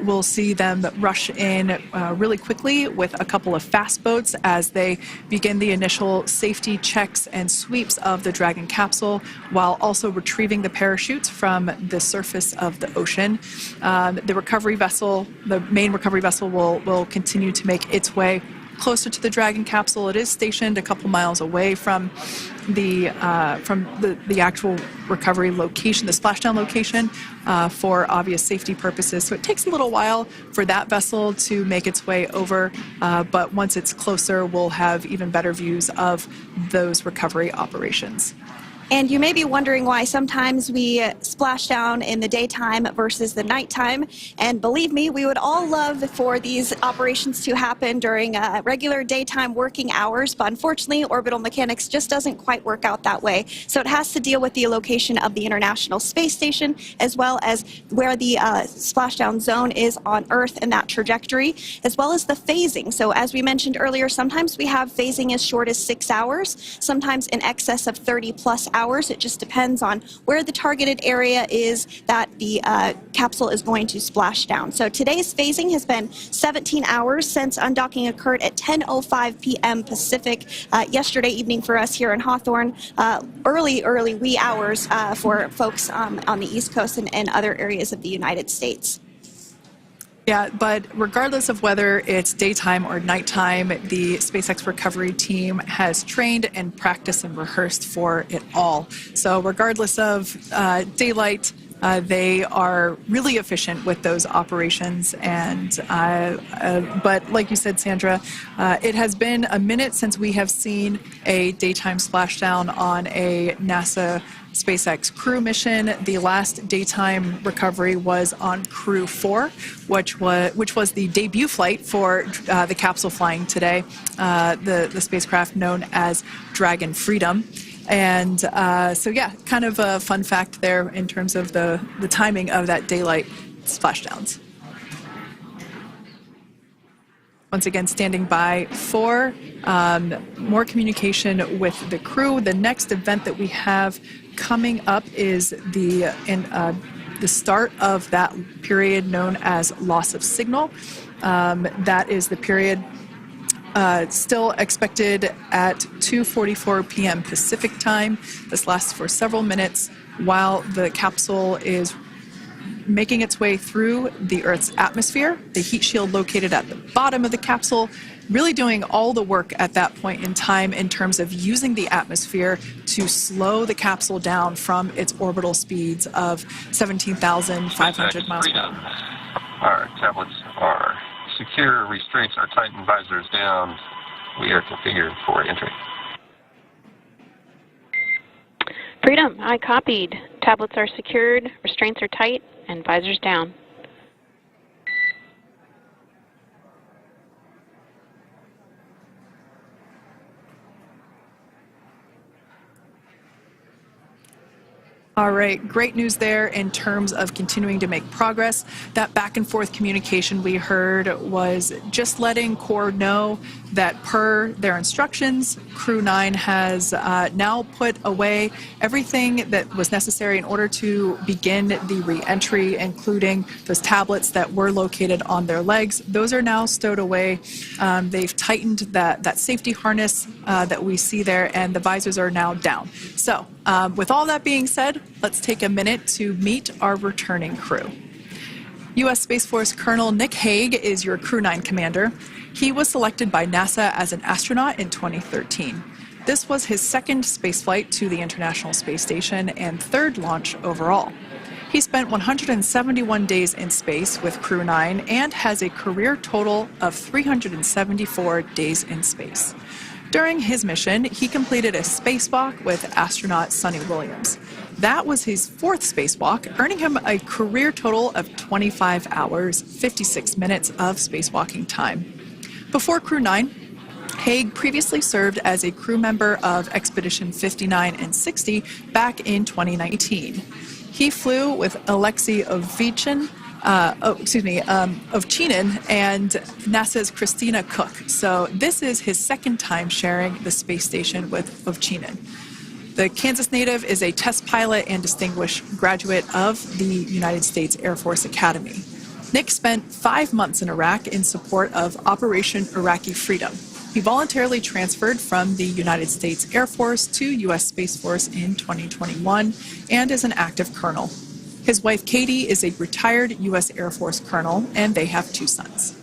We'll see them rush in really quickly with a couple of fast boats as they begin the initial safety checks and sweeps of the Dragon capsule while also retrieving the parachutes from the surface of the ocean. The recovery vessel, the main recovery vessel, will continue to make its way closer to the Dragon capsule. It is stationed a couple miles away from the actual recovery location, the splashdown location, for obvious safety purposes. So it takes a little while for that vessel to make its way over, but once it's closer, we'll have even better views of those recovery operations. And you may be wondering why sometimes we splash down in the daytime versus the nighttime. And believe me, we would all love for these operations to happen during regular daytime working hours. But unfortunately, orbital mechanics just doesn't quite work out that way. So it has to deal with the location of the International Space Station, as well as where the splashdown zone is on Earth and that trajectory, as well as the phasing. So as we mentioned earlier, sometimes we have phasing as short as 6 hours, sometimes in excess of 30+ hours. hours. It just depends on where the targeted area is that the capsule is going to splash down. So today's phasing has been 17 hours since undocking occurred at 10:05 p.m. Pacific yesterday evening for us here in Hawthorne. Early wee hours for folks on the East Coast and other areas of the United States. Yeah, but regardless of whether it's daytime or nighttime, the SpaceX recovery team has trained and practiced and rehearsed for it all. So regardless of daylight, they are really efficient with those operations. And but like you said, Sandra, it has been a minute since we have seen a daytime splashdown on a NASA SpaceX Crew mission. The last daytime recovery was on Crew 4, which was the debut flight for the capsule flying today, the spacecraft known as Dragon Freedom. And so, yeah, kind of a fun fact there in terms of the timing of that daylight splashdowns. Once again, standing by for more communication with the crew. The next event that we have coming up is the start of that period known as loss of signal. That is the period still expected at 2:44 p.m. Pacific time. This lasts for several minutes while the capsule is making its way through the Earth's atmosphere. The heat shield located at the bottom of the capsule, really doing all the work at that point in time in terms of using the atmosphere to slow the capsule down from its orbital speeds of 17,500 miles per hour. Our tablets are secure, restraints are tightened, visors down. We are configured for entry. Freedom, I copied. Tablets are secured, restraints are tight, and visors down. All right, great news there in terms of continuing to make progress. That back and forth communication we heard was just letting Core know that per their instructions, Crew-9 has now put away everything that was necessary in order to begin the re-entry, including those tablets that were located on their legs. Those are now stowed away. They've tightened that safety harness that we see there, and the visors are now down. So with all that being said, let's take a minute to meet our returning crew. U.S. Space Force Colonel Nick Hague is your Crew-9 commander. He was selected by NASA as an astronaut in 2013. This was his second spaceflight to the International Space Station and third launch overall. He spent 171 days in space with Crew-9 and has a career total of 374 days in space. During his mission, he completed a spacewalk with astronaut Suni Williams. That was his fourth spacewalk, earning him a career total of 25 hours, 56 minutes of spacewalking time. Before Crew-9, Hague previously served as a crew member of Expedition 59 and 60 back in 2019. He flew with Alexei Ovchinin and NASA's Christina Cook. So this is his second time sharing the space station with Ovchinin. The Kansas native is a test pilot and distinguished graduate of the United States Air Force Academy. Nick spent 5 months in Iraq in support of Operation Iraqi Freedom. He voluntarily transferred from the United States Air Force to U.S. Space Force in 2021 and is an active colonel. His wife, Katie, is a retired U.S. Air Force colonel, and they have 2 sons.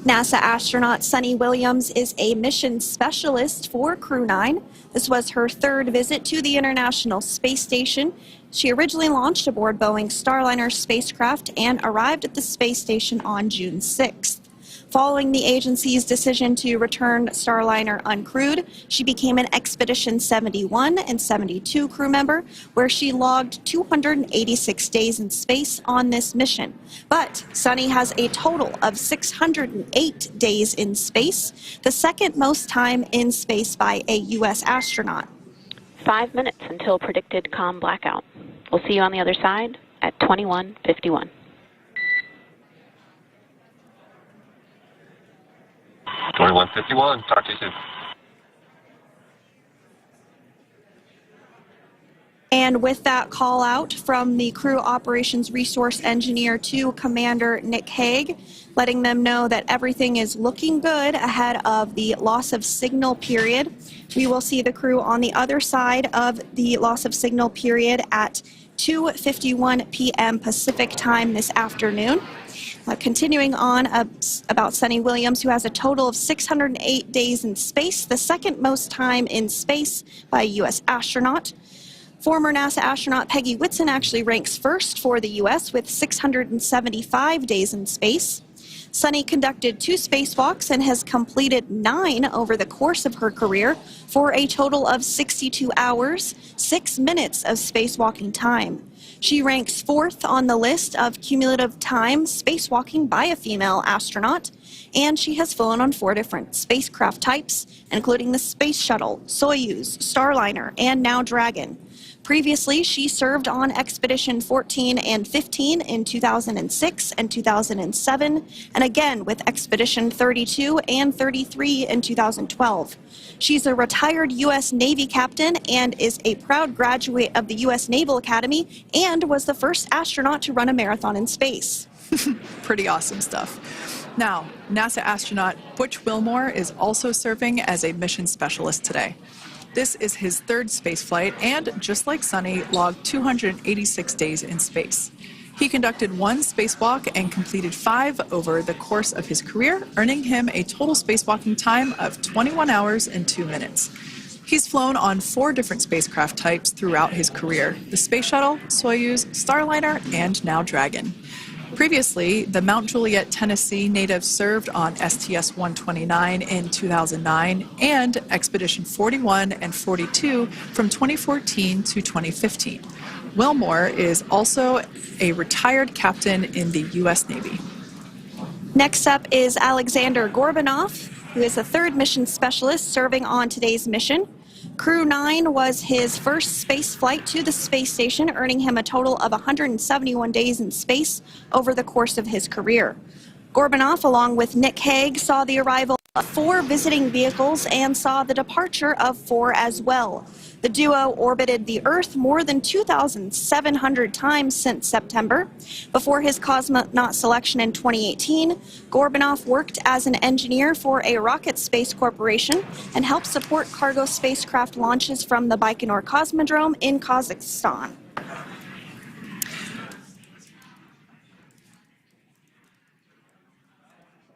NASA astronaut Suni Williams is a mission specialist for Crew-9. This was her third visit to the International Space Station. She originally launched aboard Boeing's Starliner spacecraft and arrived at the space station on June 6th. Following the agency's decision to return Starliner uncrewed, she became an Expedition 71 and 72 crew member, where she logged 286 days in space on this mission. But Suni has a total of 608 days in space, the second most time in space by a U.S. astronaut. 5 minutes until predicted comm blackout. We'll see you on the other side at 21:51. 21:51. Talk to you soon. And with that call out from the Crew Operations Resource Engineer to Commander Nick Hague, letting them know that everything is looking good ahead of the loss of signal period. We will see the crew on the other side of the loss of signal period at 2:51 p.m. Pacific time this afternoon. Continuing on about Suni Williams, who has a total of 608 days in space, the second most time in space by a U.S. astronaut. Former NASA astronaut Peggy Whitson actually ranks first for the U.S. with 675 days in space. Suni conducted 2 spacewalks and has completed 9 over the course of her career for a total of 62 hours, 6 minutes of spacewalking time. She ranks 4th on the list of cumulative time spacewalking by a female astronaut, and she has flown on 4 different spacecraft types, including the Space Shuttle, Soyuz, Starliner, and now Dragon. Previously, she served on Expedition 14 and 15 in 2006 and 2007, and again with Expedition 32 and 33 in 2012. She's a retired U.S. Navy captain and is a proud graduate of the U.S. Naval Academy and was the first astronaut to run a marathon in space. Pretty awesome stuff. Now, NASA astronaut Butch Wilmore is also serving as a mission specialist today. This is his 3rd spaceflight and, just like Suni, logged 286 days in space. He conducted 1 spacewalk and completed 5 over the course of his career, earning him a total spacewalking time of 21 hours and 2 minutes. He's flown on 4 different spacecraft types throughout his career: the Space Shuttle, Soyuz, Starliner, and now Dragon. Previously, the Mount Juliet, Tennessee native served on STS-129 in 2009 and Expedition 41 and 42 from 2014 to 2015. Wilmore is also a retired captain in the U.S. Navy. Next up is Alexander Gorbanov, who is the 3rd mission specialist serving on today's mission. Crew-9 was his first space flight to the space station, earning him a total of 171 days in space over the course of his career. Gorbanov, along with Nick Hague, saw the arrival of 4 visiting vehicles and saw the departure of 4 as well. The duo orbited the Earth more than 2,700 times since September. Before his cosmonaut selection in 2018, Gorbanov worked as an engineer for a rocket space corporation and helped support cargo spacecraft launches from the Baikonur Cosmodrome in Kazakhstan.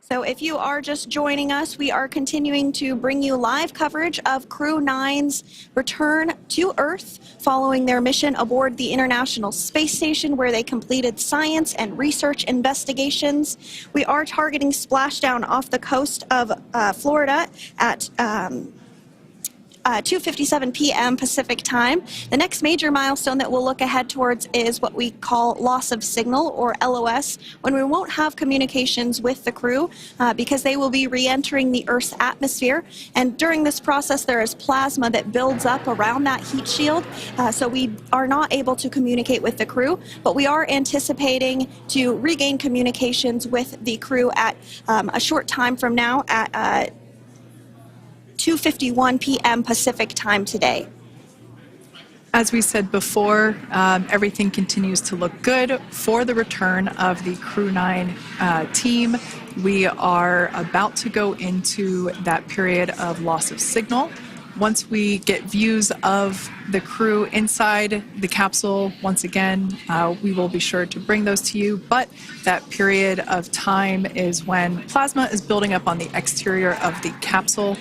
So if you are just joining us, we are continuing to bring you live coverage of Crew-9's return to Earth following their mission aboard the International Space Station, where they completed science and research investigations. We are targeting splashdown off the coast of Florida at 2:57 p.m. Pacific time. The next major milestone that we'll look ahead towards is what we call loss of signal, or LOS, when we won't have communications with the crew because they will be re-entering the Earth's atmosphere. And during this process, there is plasma that builds up around that heat shield, so we are not able to communicate with the crew, but we are anticipating to regain communications with the crew at a short time from now at 2:51 p.m. Pacific time today. As we said before, everything continues to look good for the return of the Crew-9 team. We are about to go into that period of loss of signal. Once we get views of the crew inside the capsule, once again, we will be sure to bring those to you. But that period of time is when plasma is building up on the exterior of the capsule,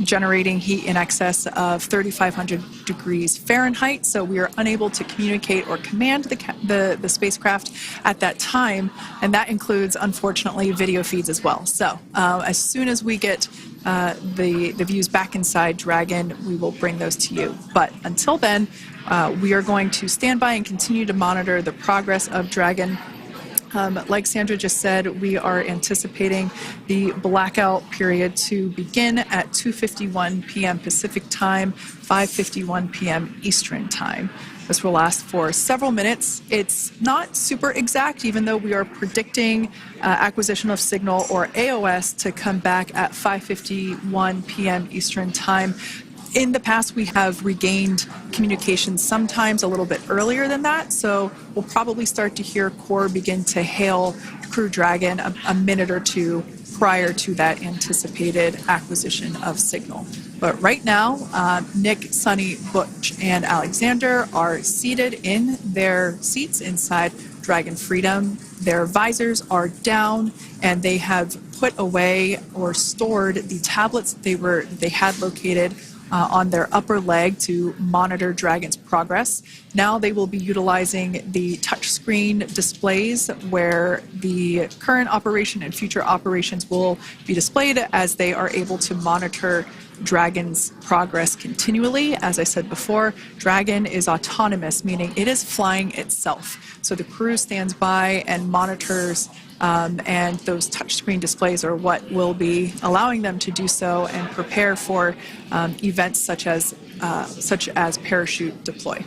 generating heat in excess of 3,500 degrees Fahrenheit. So we are unable to communicate or command the spacecraft at that time. And that includes, unfortunately, video feeds as well. So as soon as we get the views back inside Dragon, we will bring those to you. But until then, we are going to stand by and continue to monitor the progress of Dragon. Like Sandra just said, we are anticipating the blackout period to begin at 2:51 p.m. Pacific time, 5:51 p.m. Eastern time. This will last for several minutes. It's not super exact, even though we are predicting acquisition of signal, or AOS, to come back at 5:51 p.m. Eastern time. In the past, we have regained communication sometimes a little bit earlier than that, so we'll probably start to hear Core begin to hail Crew Dragon a minute or two prior to that anticipated acquisition of signal. But right now, Nick, Suni, Butch, and Alexander are seated in their seats inside Dragon Freedom. Their visors are down, and they have put away or stored the tablets they had located on their upper leg to monitor Dragon's progress. Now they will be utilizing the touchscreen displays where the current operation and future operations will be displayed as they are able to monitor Dragon's progress continually. As I said before, Dragon is autonomous, meaning it is flying itself. So the crew stands by and monitors, and those touchscreen displays are what will be allowing them to do so and prepare for events such as parachute deploy.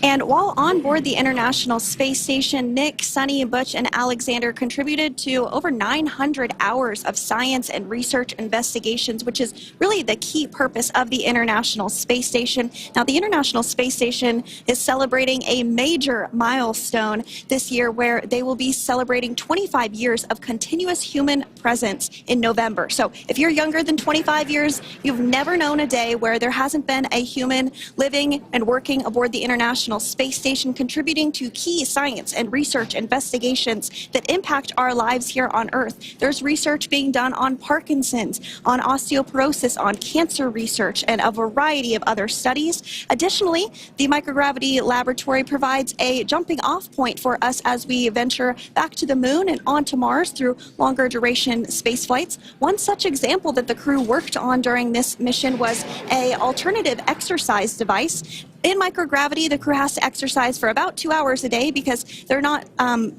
And while on board the International Space Station, Nick, Suni, Butch, and Alexander contributed to over 900 hours of science and research investigations, which is really the key purpose of the International Space Station. Now, the International Space Station is celebrating a major milestone this year where they will be celebrating 25 years of continuous human presence in November. So if you're younger than 25 years, you've never known a day where there hasn't been a human living and working aboard the International Space Station, contributing to key science and research investigations that impact our lives here on Earth. There's research being done on Parkinson's, on osteoporosis, on cancer research, and a variety of other studies. Additionally, the microgravity laboratory provides a jumping off point for us as we venture back to the moon and onto Mars through longer duration space flights. One such example that the crew worked on during this mission was an alternative exercise device. In microgravity, the crew has to exercise for about 2 hours a day because they're not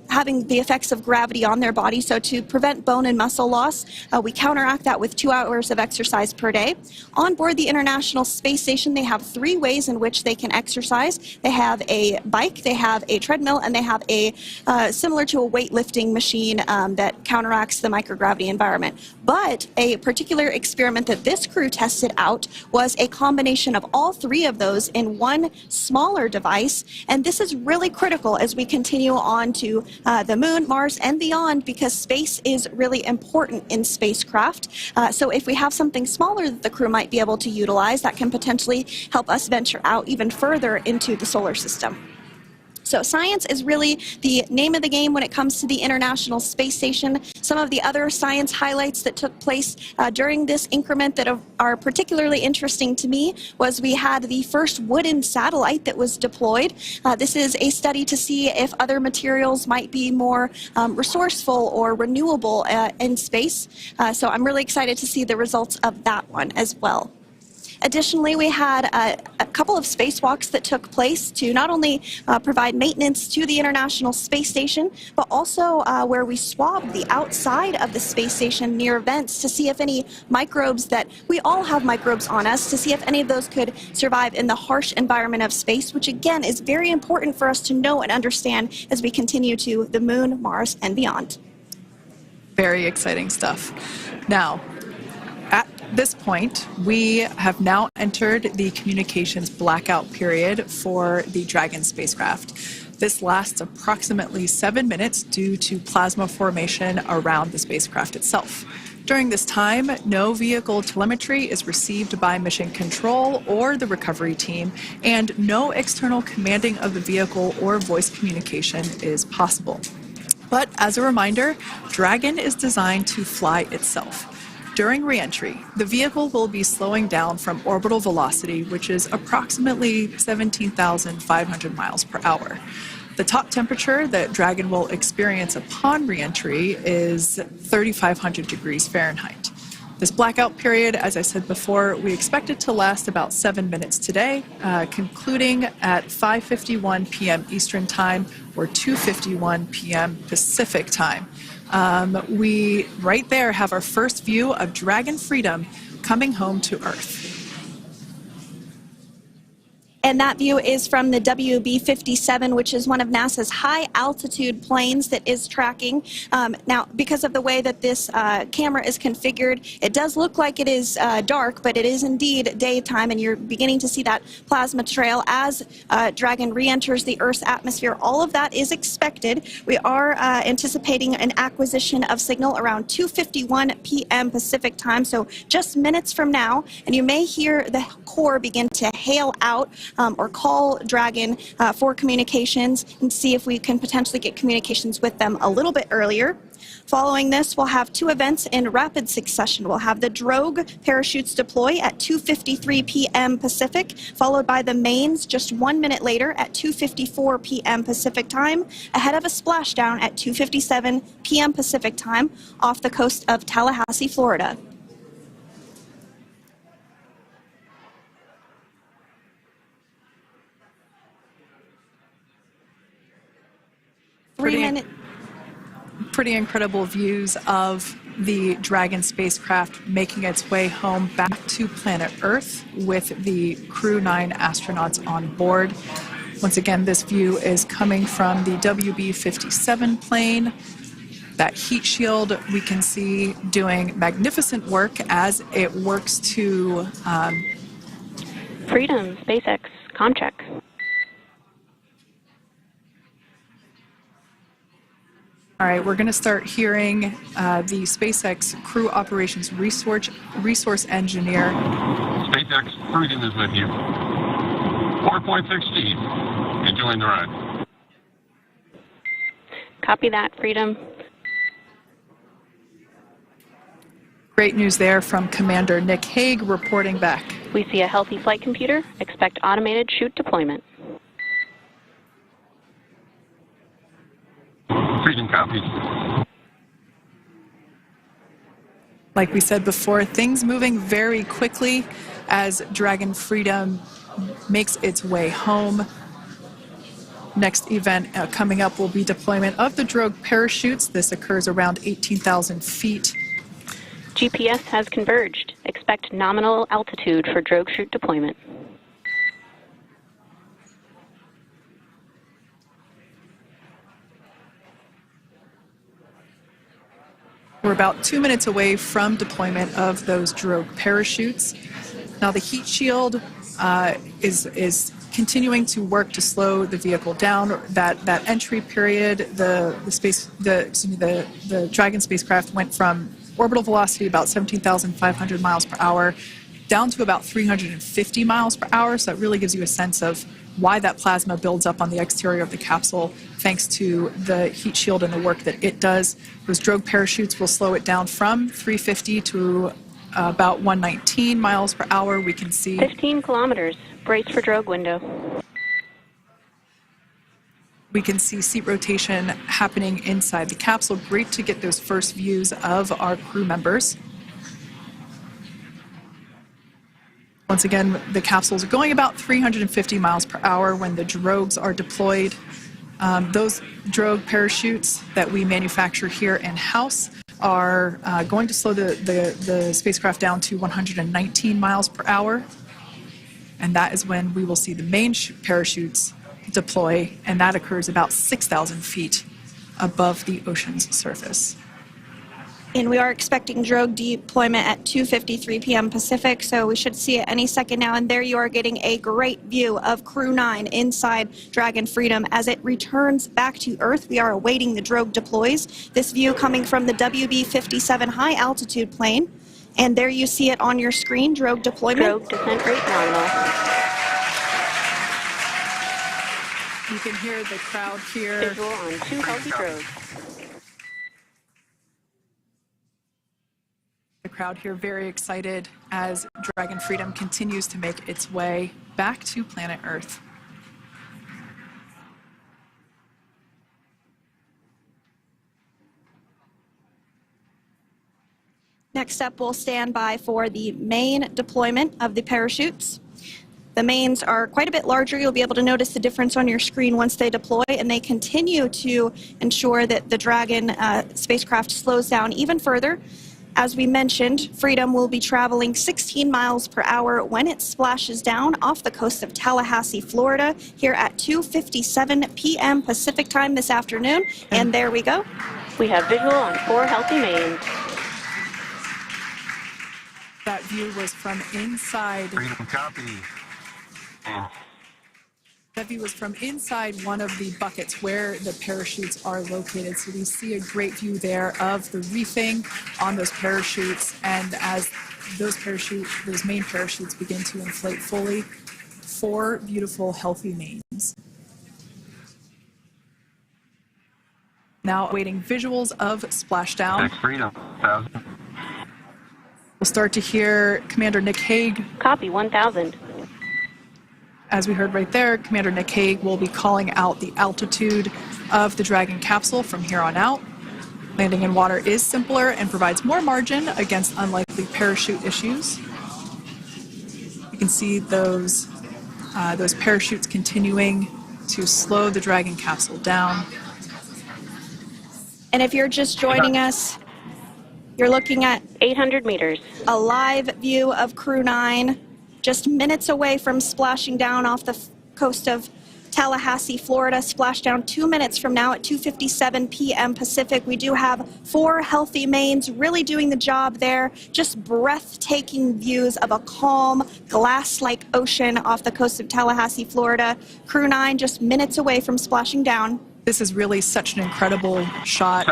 having the effects of gravity on their body. So to prevent bone and muscle loss, we counteract that with 2 hours of exercise per day. On board the International Space Station, they have 3 ways in which they can exercise. They have a bike, they have a treadmill, and they have a similar to a weightlifting machine that counteracts the microgravity environment. But a particular experiment that this crew tested out was a combination of all 3 of those in one smaller device, and this is really critical as we continue on to the moon, Mars, and beyond, because space is really important in spacecraft. So if we have something smaller that the crew might be able to utilize, that can potentially help us venture out even further into the solar system. So science is really the name of the game when it comes to the International Space Station. Some of the other science highlights that took place during this increment that are particularly interesting to me was we had the first wooden satellite that was deployed. This is a study to see if other materials might be more resourceful or renewable in space. So I'm really excited to see the results of that one as well. Additionally, we had a couple of spacewalks that took place to not only provide maintenance to the International Space Station, but also where we swabbed the outside of the space station near vents to see if any microbes that we all have microbes on us, to see if any of those could survive in the harsh environment of space, which again is very important for us to know and understand as we continue to the moon, Mars, and beyond. Very exciting stuff. Now, at this point, we have now entered the communications blackout period for the Dragon spacecraft. This lasts approximately 7 minutes due to plasma formation around the spacecraft itself. During this time, no vehicle telemetry is received by mission control or the recovery team, and no external commanding of the vehicle or voice communication is possible. But as a reminder, Dragon is designed to fly itself. During re-entry, the vehicle will be slowing down from orbital velocity, which is approximately 17,500 miles per hour. The top temperature that Dragon will experience upon re-entry is 3,500 degrees Fahrenheit. This blackout period, as I said before, we expect it to last about 7 minutes today, concluding at 5:51 p.m. Eastern Time or 2:51 p.m. Pacific Time. We right there have our first view of Dragon Freedom coming home to Earth. And that view is from the WB-57, which is one of NASA's high-altitude planes that is tracking. Now, because of the way that this camera is configured, it does look like it is dark, but it is indeed daytime, and you're beginning to see that plasma trail as Dragon re-enters the Earth's atmosphere. All of that is expected. We are anticipating an acquisition of signal around 2:51 p.m. Pacific time, so just minutes from now, and you may hear the core begin to hail out or call Dragon for communications and see if we can potentially get communications with them a little bit earlier. Following this, we'll have two events in rapid succession. We'll have the drogue parachutes deploy at 2:53 p.m. Pacific, followed by the mains just 1 minute later at 2:54 p.m. Pacific time, ahead of a splashdown at 2:57 p.m. Pacific time off the coast of Tallahassee, Florida. Pretty incredible views of the Dragon spacecraft making its way home back to planet Earth with the Crew-9 astronauts on board. Once again, this view is coming from the WB-57 plane. That heat shield we can see doing magnificent work as it works to... Freedom, SpaceX, Comcheck. All right, we're going to start hearing the SpaceX Crew Operations Resource Engineer. SpaceX Freedom is with you. 4.6 feet. Enjoying the ride. Copy that, Freedom. Great news there from Commander Nick Hague reporting back. We see a healthy flight computer. Expect automated chute deployment. Freedom copies. Like we said before, things moving very quickly as Dragon Freedom makes its way home. Next event coming up will be deployment of the drogue parachutes. This occurs around 18,000 feet. GPS has converged. Expect nominal altitude for drogue chute deployment. We're about 2 minutes away from deployment of those drogue parachutes. Now the heat shield is continuing to work to slow the vehicle down. That entry period, the Dragon spacecraft went from orbital velocity about 17,500 miles per hour down to about 350 miles per hour. So that really gives you a sense of why that plasma builds up on the exterior of the capsule, thanks to the heat shield and the work that it does. Those drogue parachutes will slow it down from 350 to about 119 miles per hour. We can see 15 kilometers. Brace for drogue window. We can see seat rotation happening inside the capsule. Great to get those first views of our crew members. Once again, the capsules are going about 350 miles per hour when the drogues are deployed. Those drogue parachutes that we manufacture here in-house are going to slow the spacecraft down to 119 miles per hour. And that is when we will see the main parachutes deploy, and that occurs about 6,000 feet above the ocean's surface. And we are expecting drogue deployment at 2:53 p.m. Pacific, so we should see it any second now. And there you are getting a great view of Crew-9 inside Dragon Freedom as it returns back to Earth. We are awaiting the drogue deploys. This view coming from the WB-57 high-altitude plane. And there you see it on your screen, drogue deployment. Drogue descent rate nominal. You can hear the crowd here. Visual on 2 healthy drogues. The crowd here very excited as Dragon Freedom continues to make its way back to planet Earth. Next up, we'll stand by for the main deployment of the parachutes. The mains are quite a bit larger. You'll be able to notice the difference on your screen once they deploy, and they continue to ensure that the Dragon spacecraft slows down even further. As we mentioned, Freedom will be traveling 16 miles per hour when it splashes down off the coast of Tallahassee, Florida, here at 2:57 p.m. Pacific time this afternoon. And there we go. We have visual on 4 healthy mains. That view was from inside. Freedom copy. And That view was from inside one of the buckets where the parachutes are located. So we see a great view there of the reefing on those parachutes. And as those main parachutes begin to inflate fully, 4 beautiful, healthy mains. Now awaiting visuals of Splashdown. Freedom, 1,000. We'll start to hear Commander Nick Hague. Copy, 1,000. As we heard right there, Commander Nick Hague will be calling out the altitude of the Dragon capsule from here on out. Landing in water is simpler and provides more margin against unlikely parachute issues. You can see those parachutes continuing to slow the Dragon capsule down. And if you're just joining us, you're looking at 800 meters. a live view of Crew-9, just minutes away from splashing down off the coast of Tallahassee, Florida. Splashdown 2 minutes from now at 2:57 p.m. Pacific. We do have 4 healthy mains really doing the job there. Just breathtaking views of a calm, glass-like ocean off the coast of Tallahassee, Florida. Crew-9 just minutes away from splashing down. This is really such an incredible shot.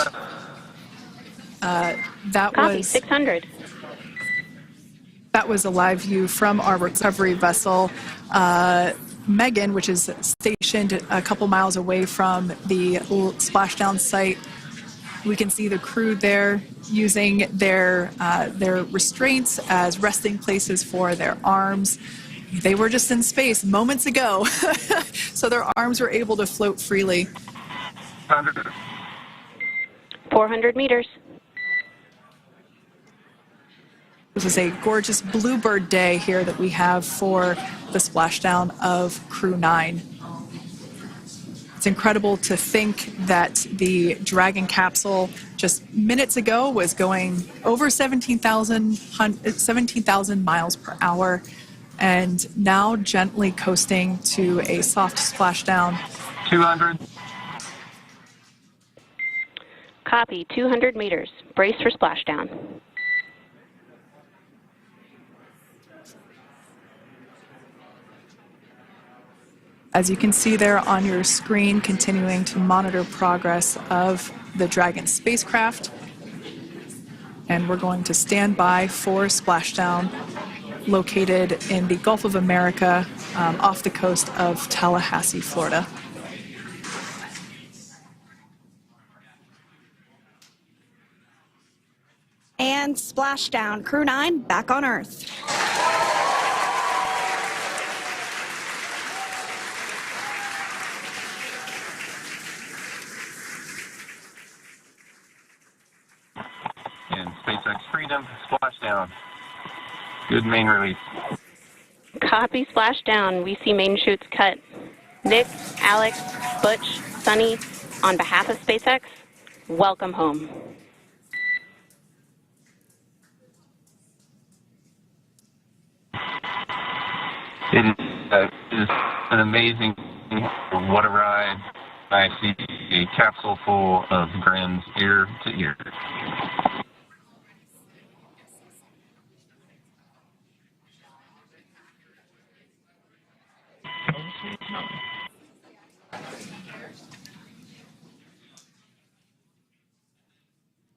Copy, 600. That was a live view from our recovery vessel, Megan, which is stationed a couple miles away from the splashdown site. We can see the crew there using their restraints as resting places for their arms. They were just in space moments ago, so their arms were able to float freely. 400 meters. This is a gorgeous bluebird day here that we have for the splashdown of Crew-9. It's incredible to think that the Dragon capsule just minutes ago was going over 17,000 miles per hour and now gently coasting to a soft splashdown. 200. Copy, 200 meters. Brace for splashdown. As you can see there on your screen, continuing to monitor progress of the Dragon spacecraft. And we're going to stand by for splashdown located in the Gulf of America off the coast of Tallahassee, Florida. And splashdown. Crew-9 back on Earth. And SpaceX Freedom, splashdown. Good main release. Copy, splashdown. We see main chutes cut. Nick, Alex, Butch, Suni, on behalf of SpaceX, welcome home. It is an amazing, what a ride. I see a capsule full of grins ear to ear.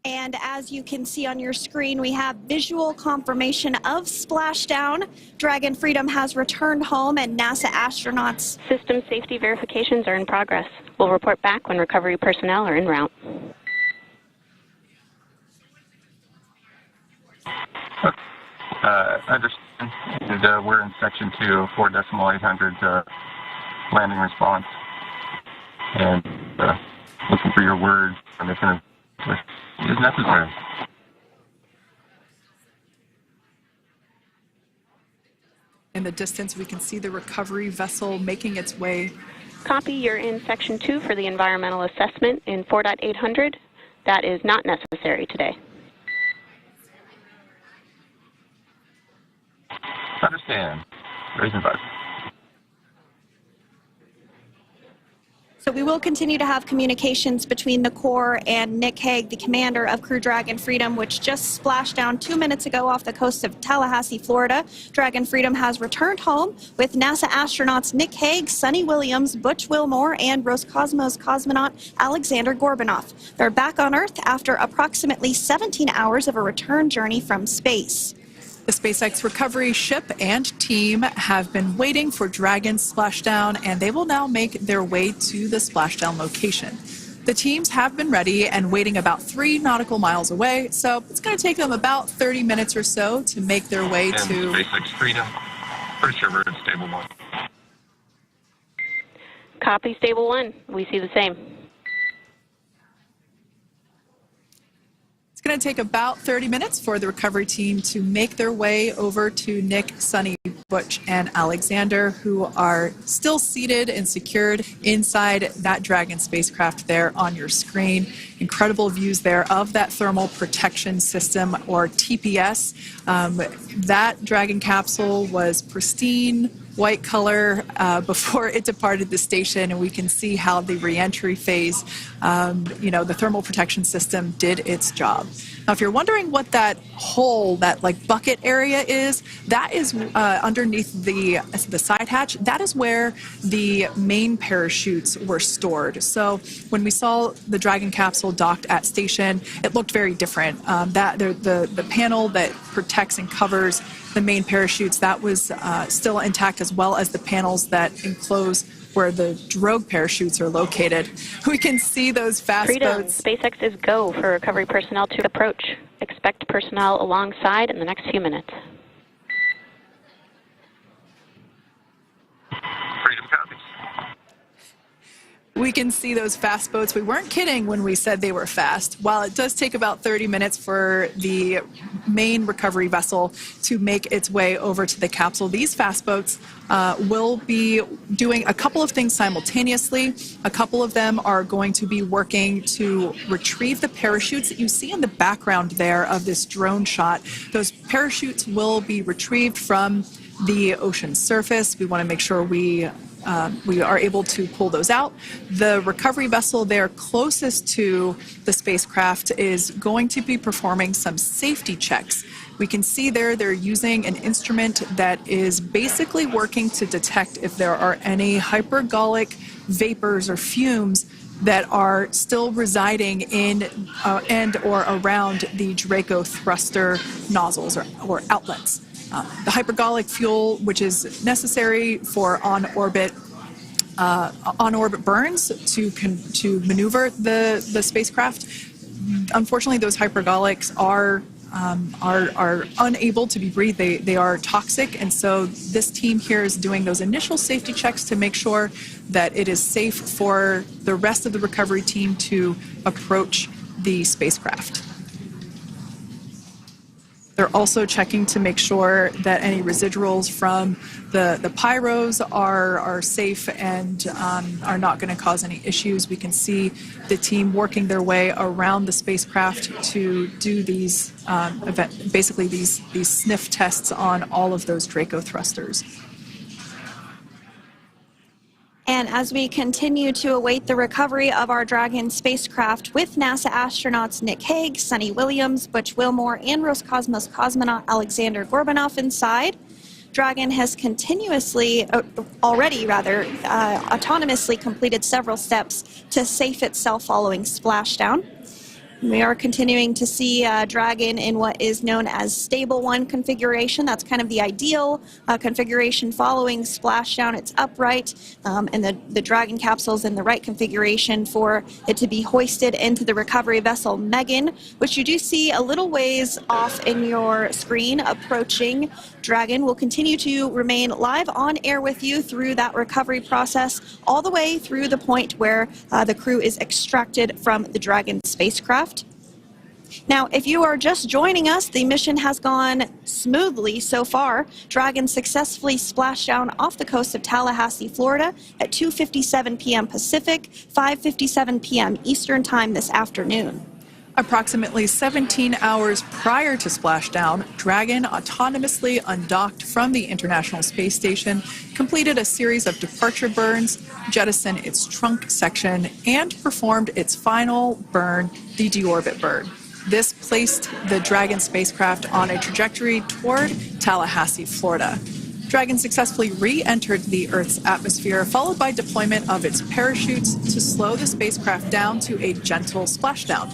And as you can see on your screen, we have visual confirmation of splashdown. Dragon Freedom has returned home and NASA astronauts. System safety verifications are in progress. We'll report back when recovery personnel are en route. Understand. And, we're in section 2, 4.800 landing response. And looking for your words on if it is necessary. In the distance, we can see the recovery vessel making its way. Copy, you're in section 2 for the environmental assessment in 4.800. That is not necessary today. Understand. Raising bus. So we will continue to have communications between the Corps and Nick Hague, the commander of Crew Dragon Freedom, which just splashed down 2 minutes ago off the coast of Tallahassee, Florida. Dragon Freedom has returned home with NASA astronauts Nick Hague, Suni Williams, Butch Wilmore, and Roscosmos cosmonaut Alexander Gorbanov. They're back on Earth after approximately 17 hours of a return journey from space. The SpaceX recovery ship and team have been waiting for Dragon's splashdown, and they will now make their way to the splashdown location. The teams have been ready and waiting about 3 nautical miles away, so it's going to take them about 30 minutes or so to make their way And to SpaceX Freedom. Pretty sure we're in stable 1. Copy, stable 1. We see the same. It's going to take about 30 minutes for the recovery team to make their way over to Nick, Suni, Butch, and Alexander, who are still seated and secured inside that Dragon spacecraft there on your screen. Incredible views there of that thermal protection system, or TPS. That Dragon capsule was pristine, white color before it departed the station, and we can see how the reentry phase, the thermal protection system did its job. Now, if you're wondering what that hole, that like bucket area is, that is underneath the side hatch. That is where the main parachutes were stored. So when we saw the Dragon capsule docked at station, it looked very different. The panel that protects and covers the main parachutes, that was still intact, as well as the panels that enclose where the drogue parachutes are located. We can see those fast Freedom, boats. SpaceX is go for recovery personnel to approach. Expect personnel alongside in the next few minutes. Freedom copies. We can see those fast boats. We weren't kidding when we said they were fast. While it does take about 30 minutes for the main recovery vessel to make its way over to the capsule, these fast boats will be doing a couple of things simultaneously. A couple of them are going to be working to retrieve the parachutes that you see in the background there of this drone shot. Those parachutes will be retrieved from the ocean surface. We want to make sure we are able to pull those out. The recovery vessel there closest to the spacecraft is going to be performing some safety checks. We can see there they're using an instrument that is basically working to detect if there are any hypergolic vapors or fumes that are still residing in and or around the Draco thruster nozzles or outlets. The hypergolic fuel, which is necessary for on-orbit burns to maneuver the spacecraft. Unfortunately, those hypergolics are unable to be breathed. They are toxic, and so this team here is doing those initial safety checks to make sure that it is safe for the rest of the recovery team to approach the spacecraft. They're also checking to make sure that any residuals from the pyros are safe and are not going to cause any issues. We can see the team working their way around the spacecraft to do these basically these sniff tests on all of those Draco thrusters. And as we continue to await the recovery of our Dragon spacecraft with NASA astronauts Nick Hague, Suni Williams, Butch Wilmore, and Roscosmos cosmonaut Alexander Gorbanov inside, Dragon has autonomously completed several steps to safe itself following splashdown. We are continuing to see Dragon in what is known as stable 1 configuration. That's kind of the ideal configuration following splashdown. It's upright, and the Dragon capsule is in the right configuration for it to be hoisted into the recovery vessel Megan, which you do see a little ways off in your screen approaching. Dragon will continue to remain live on air with you through that recovery process, all the way through the point where the crew is extracted from the Dragon spacecraft. Now, if you are just joining us, the mission has gone smoothly so far. Dragon successfully splashed down off the coast of Tallahassee, Florida at 2:57 p.m. Pacific, 5:57 p.m. Eastern Time this afternoon. Approximately 17 hours prior to splashdown, Dragon autonomously undocked from the International Space Station, completed a series of departure burns, jettisoned its trunk section, and performed its final burn, the Deorbit burn. This placed the Dragon spacecraft on a trajectory toward Tallahassee, Florida. Dragon successfully re-entered the Earth's atmosphere, followed by deployment of its parachutes to slow the spacecraft down to a gentle splashdown.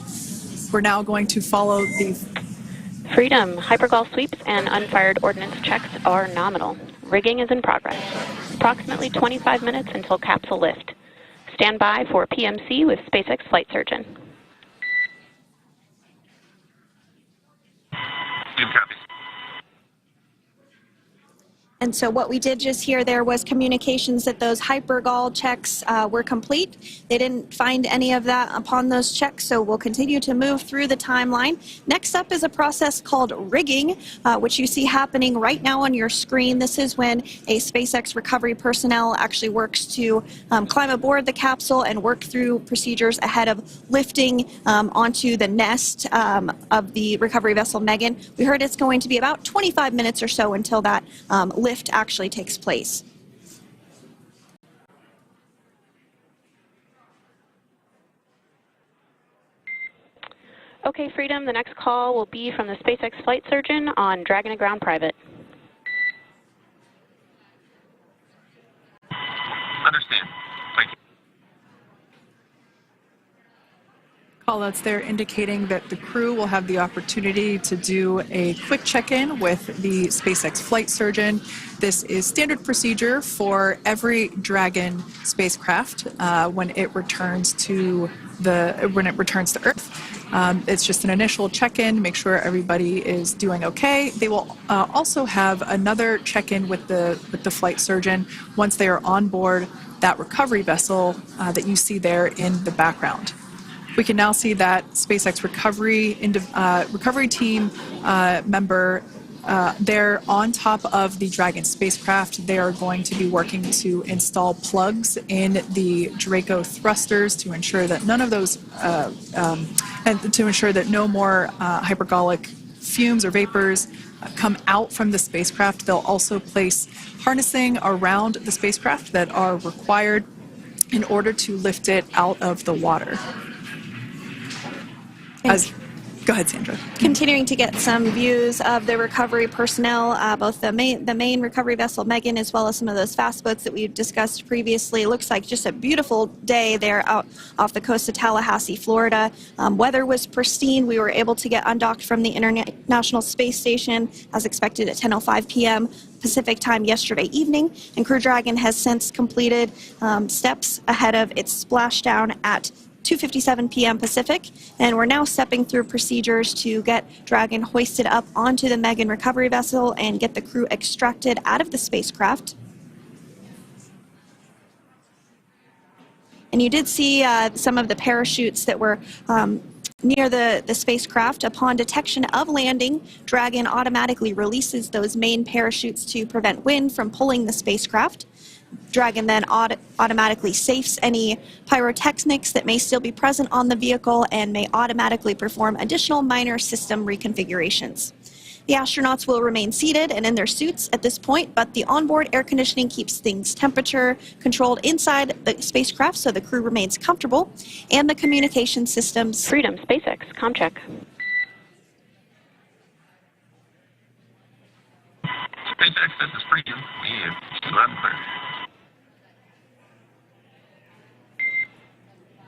We're now going to follow the Freedom. Hypergol sweeps and unfired ordnance checks are nominal. Rigging is in progress. Approximately 25 minutes until capsule lift. Stand by for PMC with SpaceX flight surgeon. Copy. And so what we did just hear there was communications that those hypergol checks were complete. They didn't find any of that upon those checks, so we'll continue to move through the timeline. Next up is a process called rigging, which you see happening right now on your screen. This is when a SpaceX recovery personnel actually works to climb aboard the capsule and work through procedures ahead of lifting onto the nest of the recovery vessel Megan. We heard it's going to be about 25 minutes or so until that lift actually takes place. Okay, Freedom, the next call will be from the SpaceX flight surgeon on Dragon to ground private. Understand. Thank you. callouts there indicating that the crew will have the opportunity to do a quick check-in with the SpaceX flight surgeon. This is standard procedure for every Dragon spacecraft when it returns to Earth. It's just an initial check-in, make sure everybody is doing okay. They will also have another check-in with the flight surgeon once they are on board that recovery vessel that you see there in the background. We can now see that SpaceX recovery team member they're on top of the Dragon spacecraft. They are going to be working to install plugs in the Draco thrusters to ensure that none of those, and to ensure that no more hypergolic fumes or vapors come out from the spacecraft. They'll also place harnessing around the spacecraft that are required in order to lift it out of the water. Go ahead, Sandra. Continuing to get some views of the recovery personnel, both the main recovery vessel Megan, as well as some of those fast boats that we've discussed previously. It looks like just a beautiful day there out off the coast of Tallahassee, Florida. Weather was pristine. We were able to get undocked from the International Space Station as expected at 10:05 p.m. Pacific time yesterday evening, and Crew Dragon has since completed steps ahead of its splashdown at 2:57 p.m. Pacific, and we're now stepping through procedures to get Dragon hoisted up onto the Megan recovery vessel and get the crew extracted out of the spacecraft. And you did see some of the parachutes that were near the spacecraft. Upon detection of landing, Dragon automatically releases those main parachutes to prevent wind from pulling the spacecraft. Dragon then automatically safes any pyrotechnics that may still be present on the vehicle and may automatically perform additional minor system reconfigurations. The astronauts will remain seated and in their suits at this point, but the onboard air conditioning keeps things temperature controlled inside the spacecraft so the crew remains comfortable, and the communication systems... Freedom, SpaceX, ComCheck. SpaceX, this is Freedom. We have loud and clear.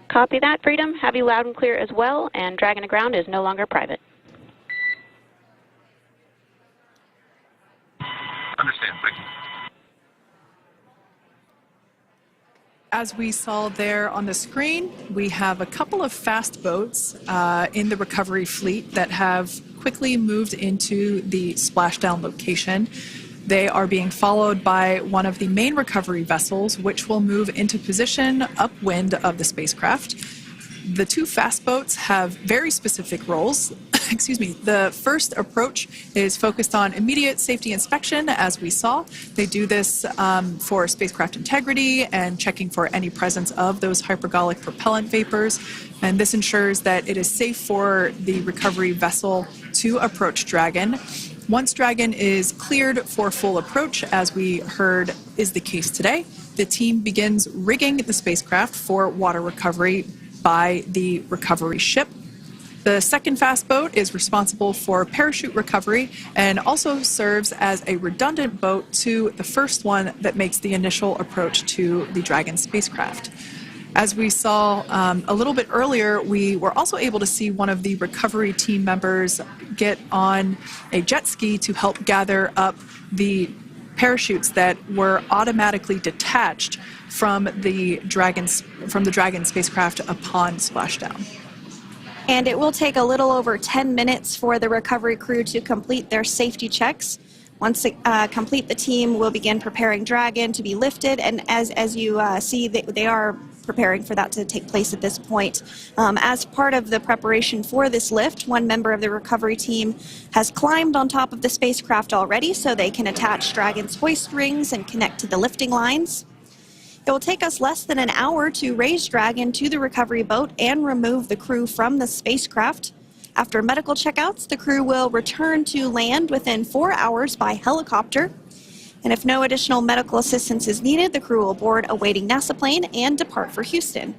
Copy that, Freedom. Have you loud and clear as well, and Dragon to ground is no longer private. Understand, thank you. As we saw there on the screen, we have a couple of fast boats in the recovery fleet that have quickly moved into the splashdown location. They are being followed by one of the main recovery vessels, which will move into position upwind of the spacecraft. The two fast boats have very specific roles. The first approach is focused on immediate safety inspection, as we saw. They do this for spacecraft integrity and checking for any presence of those hypergolic propellant vapors. And this ensures that it is safe for the recovery vessel to approach Dragon. Once Dragon is cleared for full approach, as we heard is the case today, the team begins rigging the spacecraft for water recovery by the recovery ship. The second fast boat is responsible for parachute recovery and also serves as a redundant boat to the first one that makes the initial approach to the Dragon spacecraft. As we saw a little bit earlier, we were also able to see one of the recovery team members get on a jet ski to help gather up the parachutes that were automatically detached from the Dragon spacecraft upon splashdown. And it will take a little over 10 minutes for the recovery crew to complete their safety checks. Once complete, the team will begin preparing Dragon to be lifted, and as you see, they are preparing for that to take place at this point. As part of the preparation for this lift, one member of the recovery team has climbed on top of the spacecraft already so they can attach Dragon's hoist rings and connect to the lifting lines. It will take us less than an hour to raise Dragon to the recovery boat and remove the crew from the spacecraft. After medical checkouts, the crew will return to land within 4 hours by helicopter. And if no additional medical assistance is needed, the crew will board a waiting NASA plane and depart for Houston.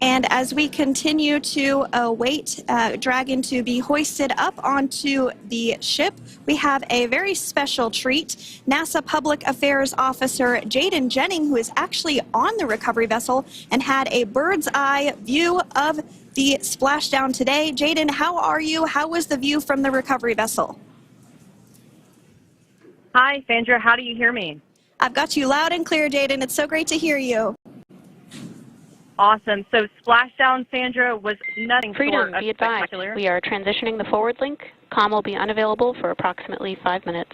And as we continue to await Dragon to be hoisted up onto the ship, we have a very special treat. NASA Public Affairs Officer Jaden Jennings, who is actually on the recovery vessel and had a bird's eye view of the splashdown today. Jaden, how are you? How was the view from the recovery vessel? Hi, Sandra. How do you hear me? I've got you loud and clear, Jaden. It's so great to hear you. Awesome. So Splashdown, Sandra, was nothing Freedom, short of be advised. spectacular. We are transitioning the forward link. Comm will be unavailable for approximately 5 minutes.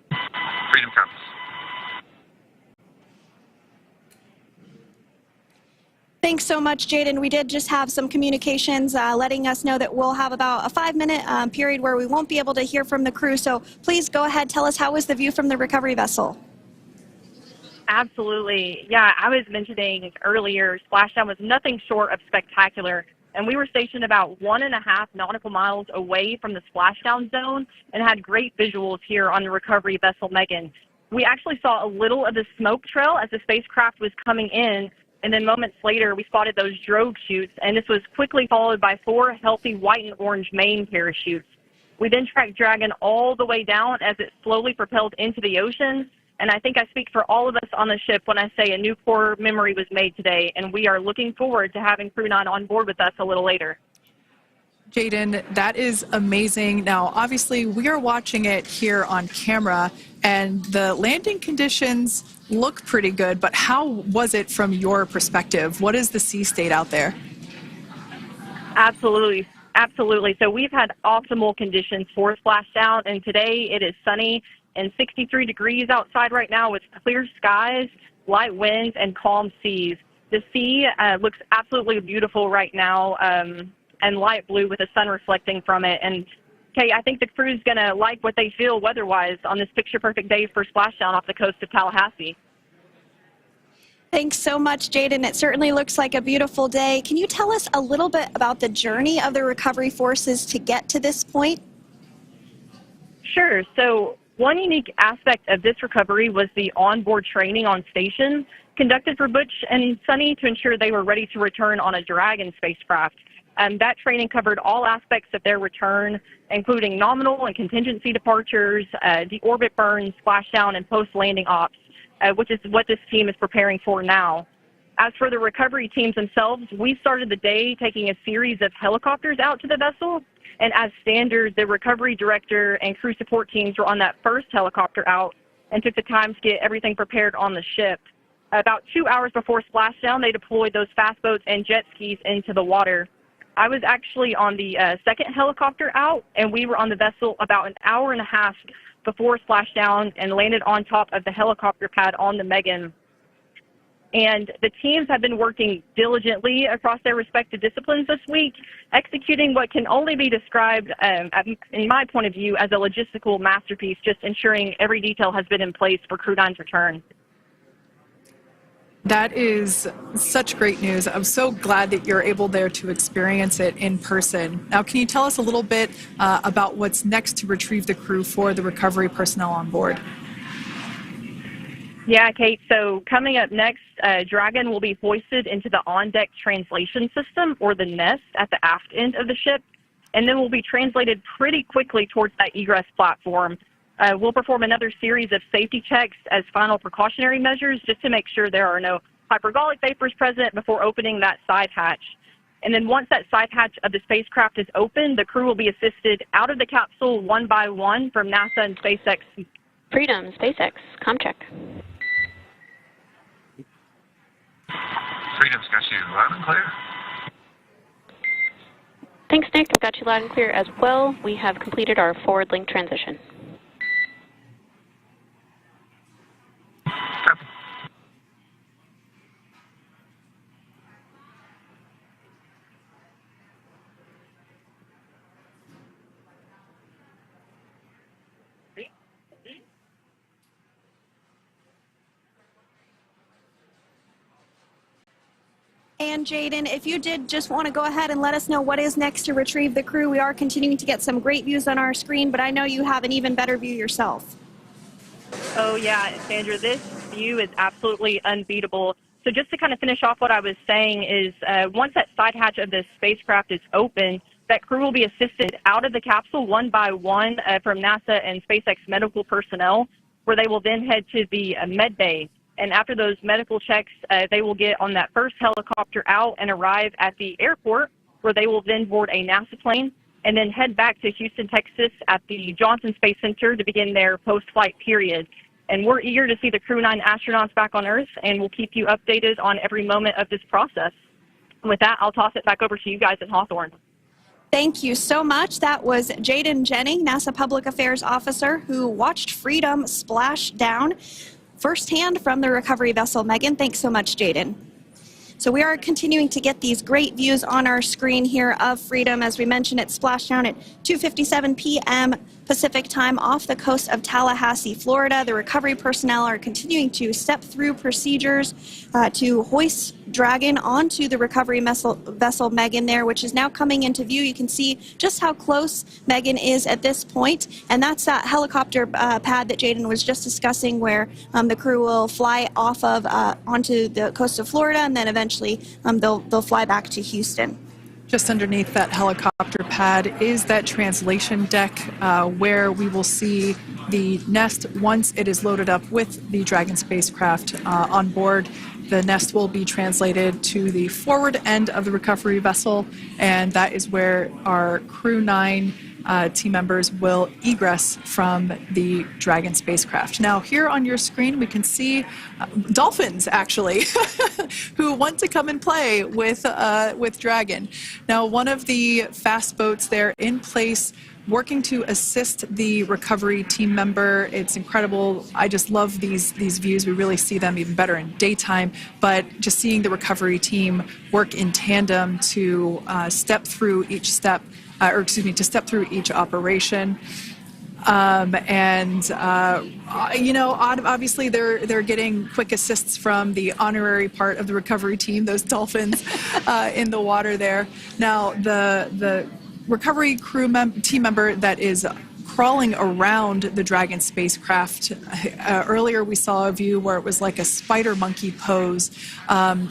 Freedom comes. Thanks so much, Jaden. We did just have some communications letting us know that we'll have about a 5-minute period where we won't be able to hear from the crew. So please go ahead, tell us, how was the view from the recovery vessel? Absolutely. Yeah, I was mentioning earlier, Splashdown was nothing short of spectacular. And we were stationed about 1.5 nautical miles away from the splashdown zone and had great visuals here on the recovery vessel Megan. We actually saw a little of the smoke trail as the spacecraft was coming in, and then moments later we spotted those drogue chutes, and this was quickly followed by 4 healthy white and orange main parachutes. We then tracked Dragon all the way down as it slowly propelled into the ocean. And I think I speak for all of us on the ship when I say a new core memory was made today, and we are looking forward to having Crew-9 on board with us a little later. Jaden, that is amazing. Now, obviously, we are watching it here on camera, and the landing conditions look pretty good, but how was it from your perspective? What is the sea state out there? Absolutely. Absolutely. So we've had optimal conditions for splashdown, and today it is sunny and 63 degrees outside right now with clear skies, light winds, and calm seas. The sea looks absolutely beautiful right now, and light blue with the sun reflecting from it. And Kay, I think the crew's going to like what they feel weather-wise on this picture-perfect day for splashdown off the coast of Tallahassee. Thanks so much, Jaden. It certainly looks like a beautiful day. Can you tell us a little bit about the journey of the recovery forces to get to this point? Sure. So one unique aspect of this recovery was the onboard training on station conducted for Butch and Suni to ensure they were ready to return on a Dragon spacecraft. That training covered all aspects of their return, including nominal and contingency departures, deorbit burns, splashdown, and post-landing ops. which is what this team is preparing for now. As for the recovery teams themselves, we started the day taking a series of helicopters out to the vessel. And as standard, the recovery director and crew support teams were on that first helicopter out and took the time to get everything prepared on the ship. About 2 hours before splashdown, they deployed those fast boats and jet skis into the water. I was actually on the second helicopter out, and we were on the vessel about an hour and a half before splashdown and landed on top of the helicopter pad on the Megan. And the teams have been working diligently across their respective disciplines this week, executing what can only be described, in my point of view, as a logistical masterpiece, just ensuring every detail has been in place for Crew-9's return. That is such great news. I'm so glad that you're able there to experience it in person. Now, can you tell us a little bit about what's next to retrieve the crew for the recovery personnel on board? Yeah, Kate. So coming up next, Dragon will be hoisted into the on-deck translation system, or the nest, at the aft end of the ship, and then will be translated pretty quickly towards that egress platform. We'll perform another series of safety checks as final precautionary measures just to make sure there are no hypergolic vapors present before opening that side hatch. And then once that side hatch of the spacecraft is open, the crew will be assisted out of the capsule one by one from NASA and SpaceX. Freedom, SpaceX, comm check. Freedom's got you loud and clear. Thanks, Nick. I've got you loud and clear as well. We have completed our forward link transition. Copy. And Jaden, if you did just want to go ahead and let us know what is next to retrieve the crew, we are continuing to get some great views on our screen, but I know you have an even better view yourself. Oh, yeah, Sandra, this view is absolutely unbeatable. So just to kind of finish off what I was saying is once that side hatch of the spacecraft is open, that crew will be assisted out of the capsule one by one from NASA and SpaceX medical personnel, where they will then head to the med bay. And after those medical checks, they will get on that first helicopter out and arrive at the airport, where they will then board a NASA plane and then head back to Houston, Texas at the Johnson Space Center to begin their post-flight period. And we're eager to see the Crew-9 astronauts back on Earth, and we'll keep you updated on every moment of this process. And with that, I'll toss it back over to you guys in Hawthorne. Thank you so much. That was Jaden Jennings, NASA Public Affairs Officer, who watched Freedom splash down firsthand from the recovery vessel Megan. Thanks so much, Jaden. So we are continuing to get these great views on our screen here of Freedom. As we mentioned, it splashed down at 2:57 p.m. Pacific time off the coast of Tallahassee, Florida. The recovery personnel are continuing to step through procedures to hoist Dragon onto the recovery vessel Megan there, which is now coming into view. You can see just how close Megan is at this point, and that's that helicopter pad that Jaden was just discussing, where the crew will fly off of onto the coast of Florida, and then eventually they'll fly back to Houston. Just underneath that helicopter pad is that translation deck where we will see the nest once it is loaded up with the Dragon spacecraft on board. The nest will be translated to the forward end of the recovery vessel, and that is where our Crew-9 team members will egress from the Dragon spacecraft. Now, here on your screen, we can see dolphins, actually, who want to come and play with Dragon. Now, one of the fast boats there in place, working to assist the recovery team member. It's incredible. I just love these views. We really see them even better in daytime, but just seeing the recovery team work in tandem to step through each step, to step through each operation. Obviously they're getting quick assists from the honorary part of the recovery team, those dolphins in the water there. Now, the recovery team member that is crawling around the Dragon spacecraft. Earlier we saw a view where it was like a spider monkey pose.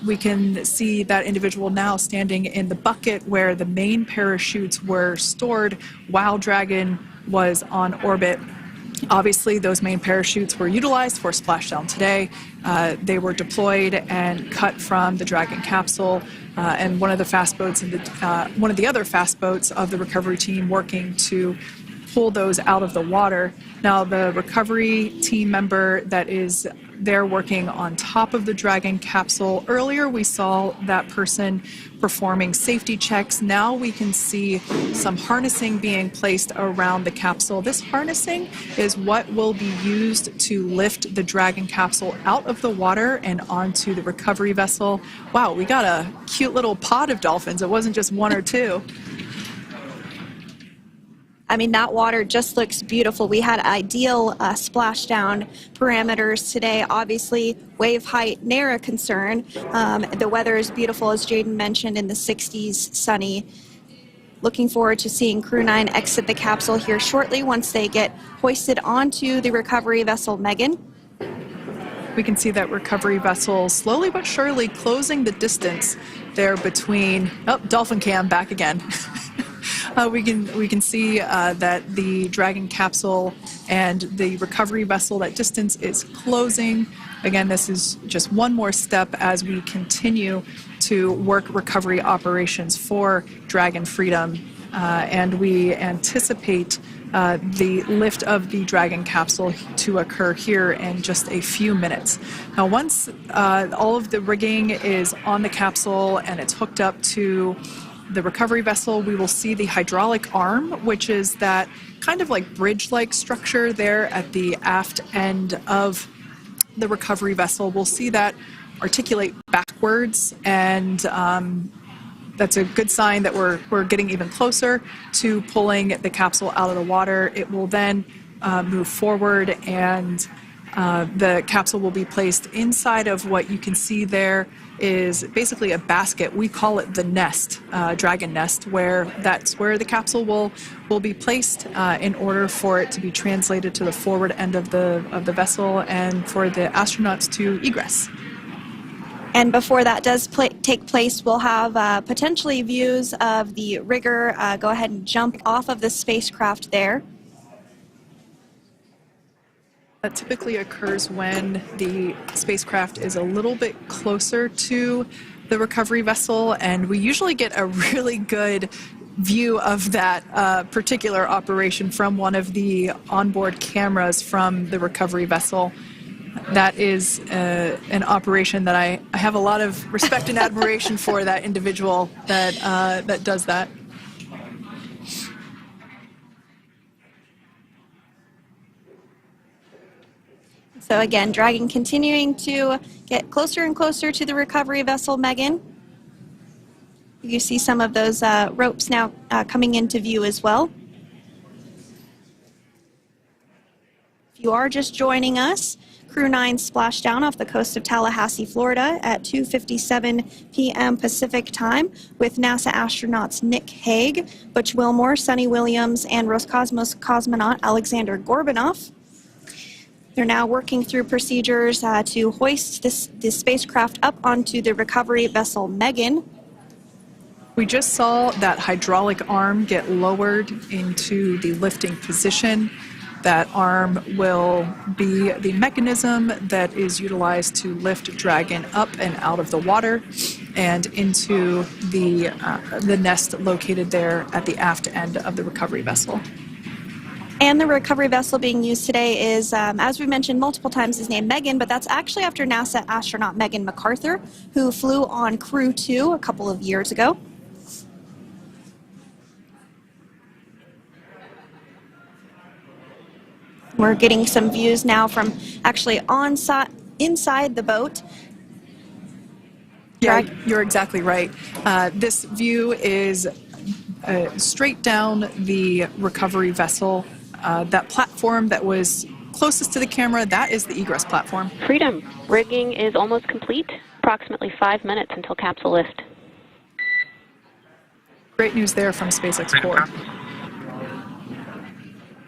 We can see that individual now standing in the bucket where the main parachutes were stored while Dragon was on orbit. Obviously, those main parachutes were utilized for splashdown today. They were deployed and cut from the Dragon capsule, and one of the fast boats and one of the other fast boats of the recovery team working to pull those out of the water. Now, the recovery team member that is there working on top of the Dragon capsule, earlier we saw that person performing safety checks. Now we can see some harnessing being placed around the capsule. This harnessing is what will be used to lift the Dragon capsule out of the water and onto the recovery vessel. Wow, we got a cute little pod of dolphins. It wasn't just one or two. I mean, that water just looks beautiful. We had ideal splashdown parameters today. Obviously, wave height, ne'er a concern. The weather is beautiful, as Jaden mentioned, in the 60s, sunny. Looking forward to seeing Crew-9 exit the capsule here shortly once they get hoisted onto the recovery vessel Megan. We can see that recovery vessel slowly but surely closing the distance there between, oh, dolphin cam back again. We can see that the Dragon capsule and the recovery vessel, that distance is closing. Again, this is just one more step as we continue to work recovery operations for Dragon Freedom, and we anticipate the lift of the Dragon capsule to occur here in just a few minutes. Now, once all of the rigging is on the capsule and it's hooked up to the recovery vessel, we will see the hydraulic arm, which is that kind of like bridge-like structure there at the aft end of the recovery vessel. We'll see that articulate backwards, and that's a good sign that we're getting even closer to pulling the capsule out of the water. It will then move forward, and the capsule will be placed inside of what you can see there is basically a basket. We call it the nest, Dragon nest, where that's where the capsule will be placed in order for it to be translated to the forward end of the vessel and for the astronauts to egress. And before that does take place, we'll have potentially views of the rigger go ahead and jump off of the spacecraft there. That typically occurs when the spacecraft is a little bit closer to the recovery vessel, and we usually get a really good view of that particular operation from one of the onboard cameras from the recovery vessel. That is an operation that I have a lot of respect and admiration for, that individual that does that. So again, Dragon continuing to get closer and closer to the recovery vessel Megan. You see some of those ropes now coming into view as well. If you are just joining us, Crew-9 splashdown off the coast of Tallahassee, Florida at 2:57 p.m. Pacific time with NASA astronauts Nick Hague, Butch Wilmore, Suni Williams, and Roscosmos cosmonaut Alexander Gorbanov. They're now working through procedures to hoist this spacecraft up onto the recovery vessel Megan. We just saw that hydraulic arm get lowered into the lifting position. That arm will be the mechanism that is utilized to lift Dragon up and out of the water and into the nest located there at the aft end of the recovery vessel. And the recovery vessel being used today is, as we mentioned multiple times, is named Megan, but that's actually after NASA astronaut Megan McArthur, who flew on Crew-2 a couple of years ago. We're getting some views now from actually inside the boat. Yeah, you're exactly right. This view is straight down the recovery vessel. That platform that was closest to the camera, that is the egress platform. Freedom, rigging is almost complete. Approximately 5 minutes until capsule lift. Great news there from SpaceX Crew.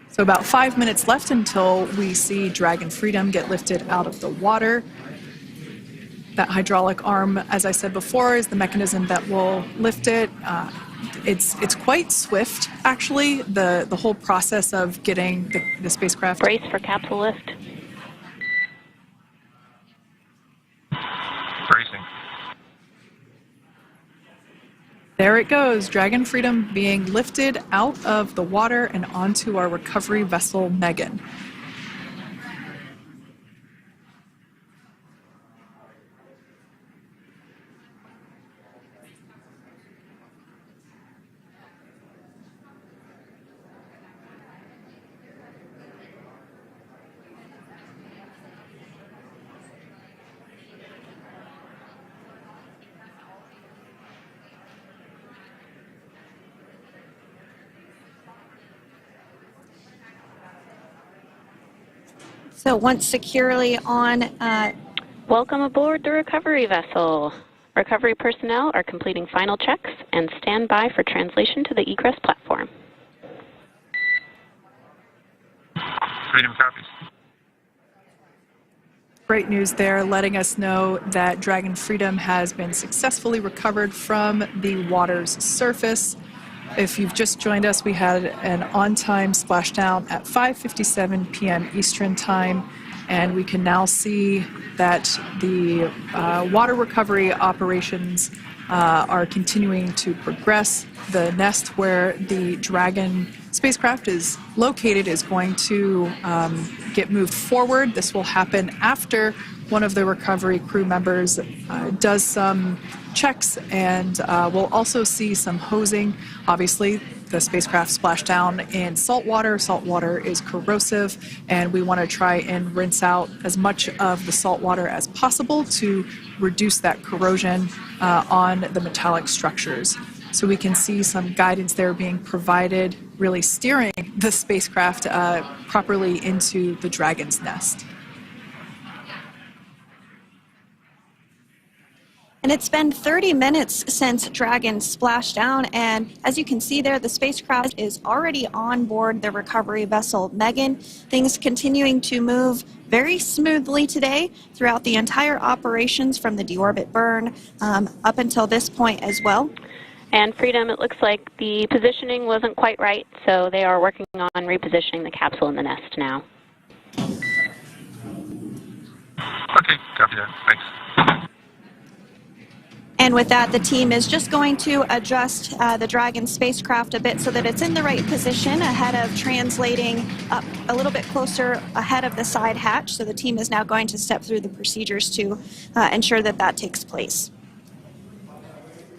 So about 5 minutes left until we see Dragon Freedom get lifted out of the water. That hydraulic arm, as I said before, is the mechanism that will lift it. it's quite swift, actually, the whole process of getting the spacecraft. Brace for capsule lift. Bracing. There it goes, Dragon Freedom being lifted out of the water and onto our recovery vessel, Megan. So once securely on, Welcome aboard the recovery vessel. Recovery personnel are completing final checks and stand by for translation to the egress platform. Freedom copies. Great news there, letting us know that Dragon Freedom has been successfully recovered from the water's surface. If you've just joined us, we had an on-time splashdown at 5:57 p.m. Eastern Time, and we can now see that the water recovery operations are continuing to progress. The nest where the Dragon spacecraft is located is going to get moved forward. This will happen after one of the recovery crew members does some checks, and we'll also see some hosing. Obviously, the spacecraft splashed down in salt water. Salt water is corrosive, and we want to try and rinse out as much of the salt water as possible to reduce that corrosion on the metallic structures. So we can see some guidance there being provided, really steering the spacecraft properly into the Dragon's nest. and it's been 30 minutes since Dragon splashed down, and as you can see there, the spacecraft is already on board the recovery vessel Megan. Things continuing to move very smoothly today throughout the entire operations from the deorbit burn up until this point as well. And Freedom, it looks like the positioning wasn't quite right, so they are working on repositioning the capsule in the nest now. Okay, copy that. Thanks. And with that, the team is just going to adjust the Dragon spacecraft a bit so that it's in the right position ahead of translating up a little bit closer ahead of the side hatch. So the team is now going to step through the procedures to ensure that that takes place.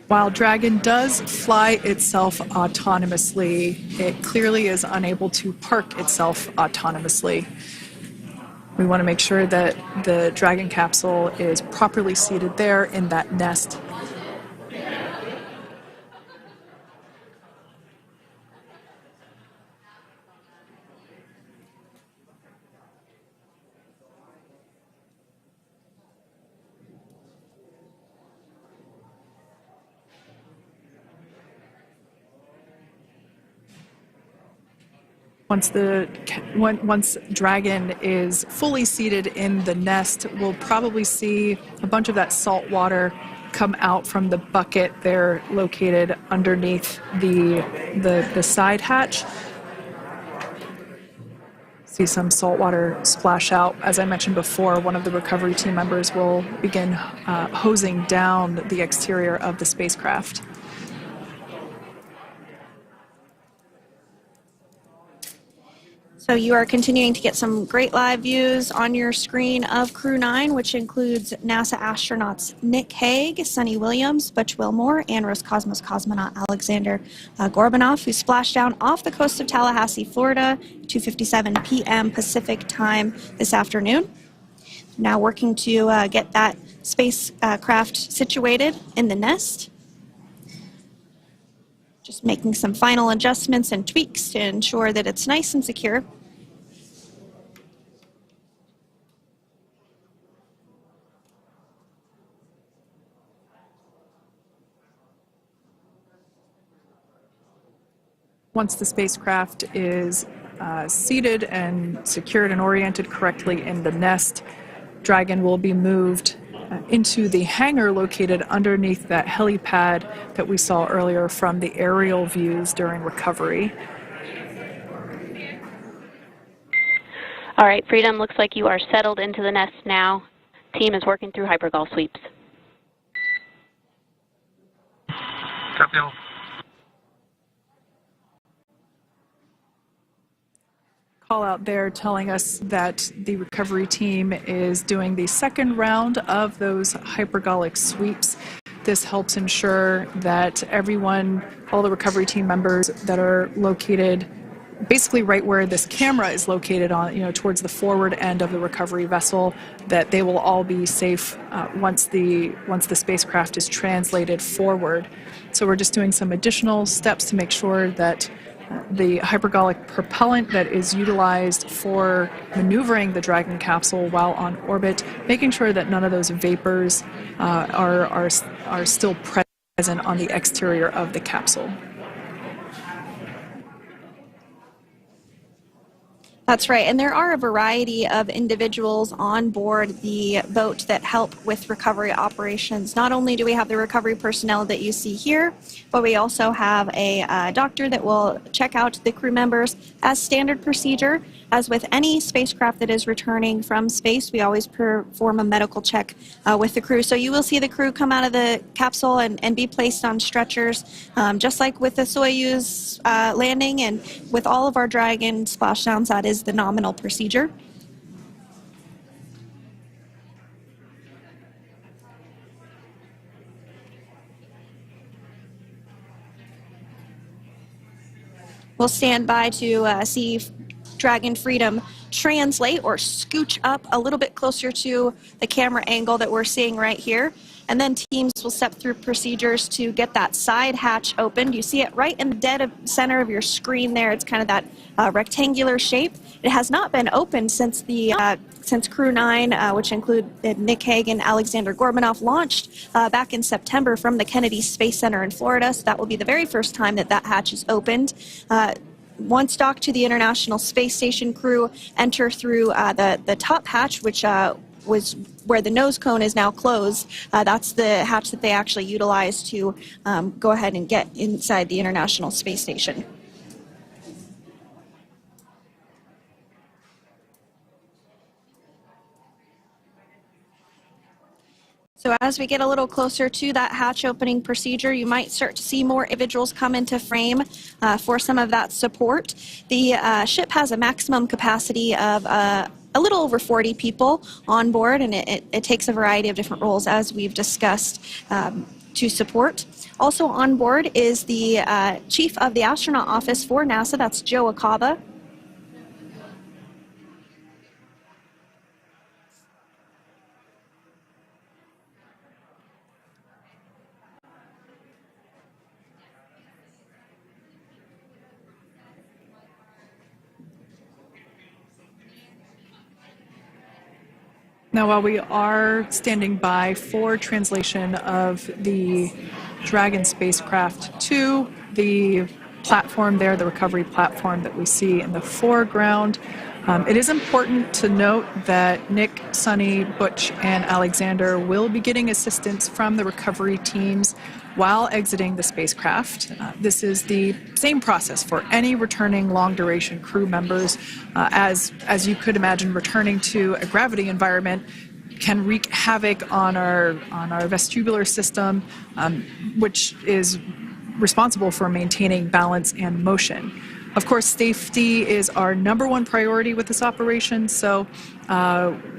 While Dragon does fly itself autonomously, it clearly is unable to park itself autonomously. We want to make sure that the Dragon capsule is properly seated there in that nest. Once Dragon is fully seated in the nest, we'll probably see a bunch of that salt water come out from the bucket there located underneath the side hatch. See some salt water splash out. As I mentioned before, one of the recovery team members will begin hosing down the exterior of the spacecraft. So you are continuing to get some great live views on your screen of Crew-9, which includes NASA astronauts Nick Hague, Suni Williams, Butch Wilmore, and Roscosmos cosmonaut Alexander Gorbanov, who splashed down off the coast of Tallahassee, Florida, 2:57 p.m. Pacific time this afternoon. Now working to get that spacecraft situated in the nest. Just making some final adjustments and tweaks to ensure that it's nice and secure. Once the spacecraft is seated and secured and oriented correctly in the nest, Dragon will be moved into the hangar located underneath that helipad that we saw earlier from the aerial views during recovery. All right, Freedom, looks like you are settled into the nest now. Team is working through hypergol sweeps. Copy. Call out there telling us that the recovery team is doing the second round of those hypergolic sweeps. This helps ensure that everyone, all the recovery team members that are located basically right where this camera is located on, towards the forward end of the recovery vessel, that they will all be safe once the spacecraft is translated forward. So we're just doing some additional steps to make sure that the hypergolic propellant that is utilized for maneuvering the Dragon capsule while on orbit, making sure that none of those vapors are still present on the exterior of the capsule. That's right, and there are a variety of individuals on board the boat that help with recovery operations. Not only do we have the recovery personnel that you see here, but we also have a doctor that will check out the crew members as standard procedure. As with any spacecraft that is returning from space, we always perform a medical check with the crew. So you will see the crew come out of the capsule and be placed on stretchers, just like with the Soyuz landing and with all of our Dragon splashdowns, that is the nominal procedure. We'll stand by to see Dragon Freedom translate or scooch up a little bit closer to the camera angle that we're seeing right here. And then teams will step through procedures to get that side hatch opened. You see it right in the dead center of your screen there. It's kind of that rectangular shape. It has not been opened since Crew-9, which included Nick Hague and Alexander Gorbanov, launched back in September from the Kennedy Space Center in Florida. So that will be the very first time that that hatch is opened. Once docked to the International Space Station, crew enter through the top hatch, which was where the nose cone is now closed. That's the hatch that they actually utilize to go ahead and get inside the International Space Station. So as we get a little closer to that hatch opening procedure, you might start to see more individuals come into frame for some of that support. The ship has a maximum capacity of a little over 40 people on board, and it takes a variety of different roles, as we've discussed, to support. Also on board is the Chief of the Astronaut Office for NASA, that's Joe Acaba. Now, while we are standing by for translation of the Dragon spacecraft to the platform there, the recovery platform that we see in the foreground, it is important to note that Nick, Suni, Butch, and Alexander will be getting assistance from the recovery teams while exiting the spacecraft. This is the same process for any returning long-duration crew members. As you could imagine, returning to a gravity environment can wreak havoc on our vestibular system, which is responsible for maintaining balance and motion. Of course, safety is our #1 priority with this operation, so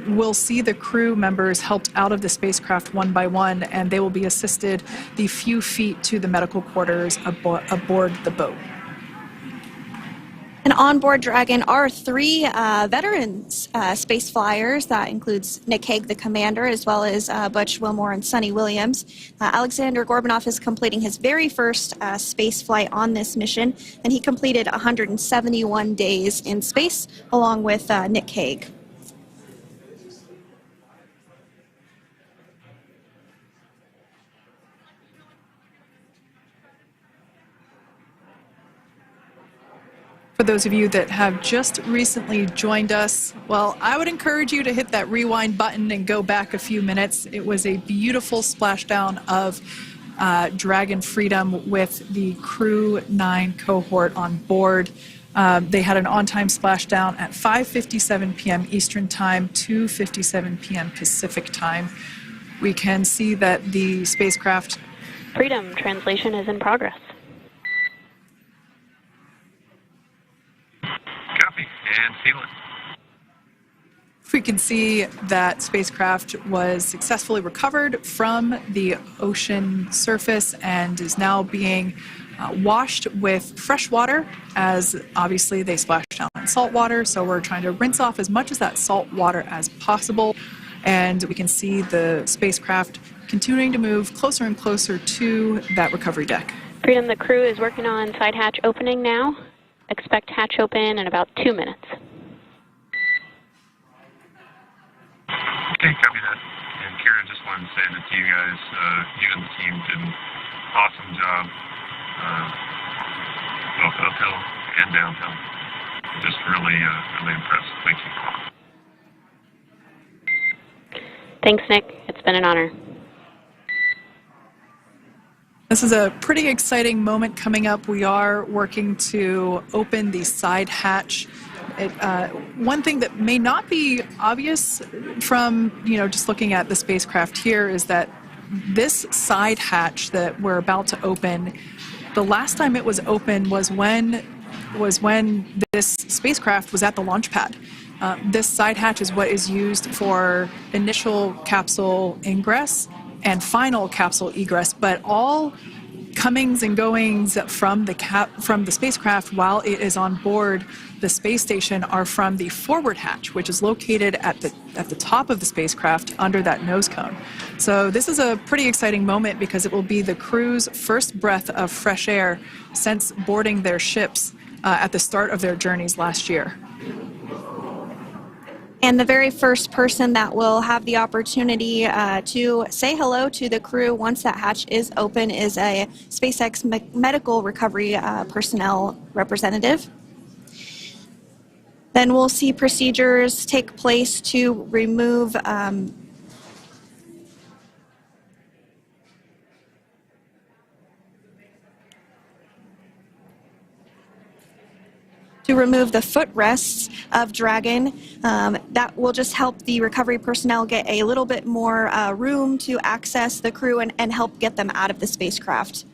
we'll see the crew members helped out of the spacecraft one by one, and they will be assisted the few feet to the medical quarters aboard the boat. And on board Dragon are 3 veterans space flyers. That includes Nick Hague, the commander, as well as Butch, Wilmore, and Suni Williams. Alexander Gorbanov is completing his very first space flight on this mission, and he completed 171 days in space along with Nick Hague. For those of you that have just recently joined us, well, I would encourage you to hit that rewind button and go back a few minutes. It was a beautiful splashdown of Dragon Freedom with the Crew-9 cohort on board. They had an on-time splashdown at 5:57 p.m. Eastern Time, 2:57 p.m. Pacific Time. We can see that the spacecraft... Freedom translation is in progress. Copy, and seal it. We can see that spacecraft was successfully recovered from the ocean surface and is now being washed with fresh water, as obviously they splashed down in salt water, so we're trying to rinse off as much of that salt water as possible. And we can see the spacecraft continuing to move closer and closer to that recovery deck. Freedom, the crew is working on side hatch opening now. Expect hatch open in about 2 minutes. Okay, copy that. And Kira, just wanted to say that to you guys, you and the team did an awesome job, both uphill and downhill. Just really, really impressed. Thank you. Thanks, Nick. It's been an honor. This is a pretty exciting moment coming up. We are working to open the side hatch. One thing that may not be obvious from, just looking at the spacecraft here is that this side hatch that we're about to open, the last time it was open was when this spacecraft was at the launch pad. This side hatch is what is used for initial capsule ingress and final capsule egress, but all comings and goings from the spacecraft while it is on board the space station are from the forward hatch, which is located at the top of the spacecraft under that nose cone. So this is a pretty exciting moment because it will be the crew's first breath of fresh air since boarding their ships at the start of their journeys last year. And the very first person that will have the opportunity to say hello to the crew once that hatch is open is a SpaceX medical recovery personnel representative. Then we'll see procedures take place to remove the footrests of Dragon. That will just help the recovery personnel get a little bit more room to access the crew and help get them out of the spacecraft.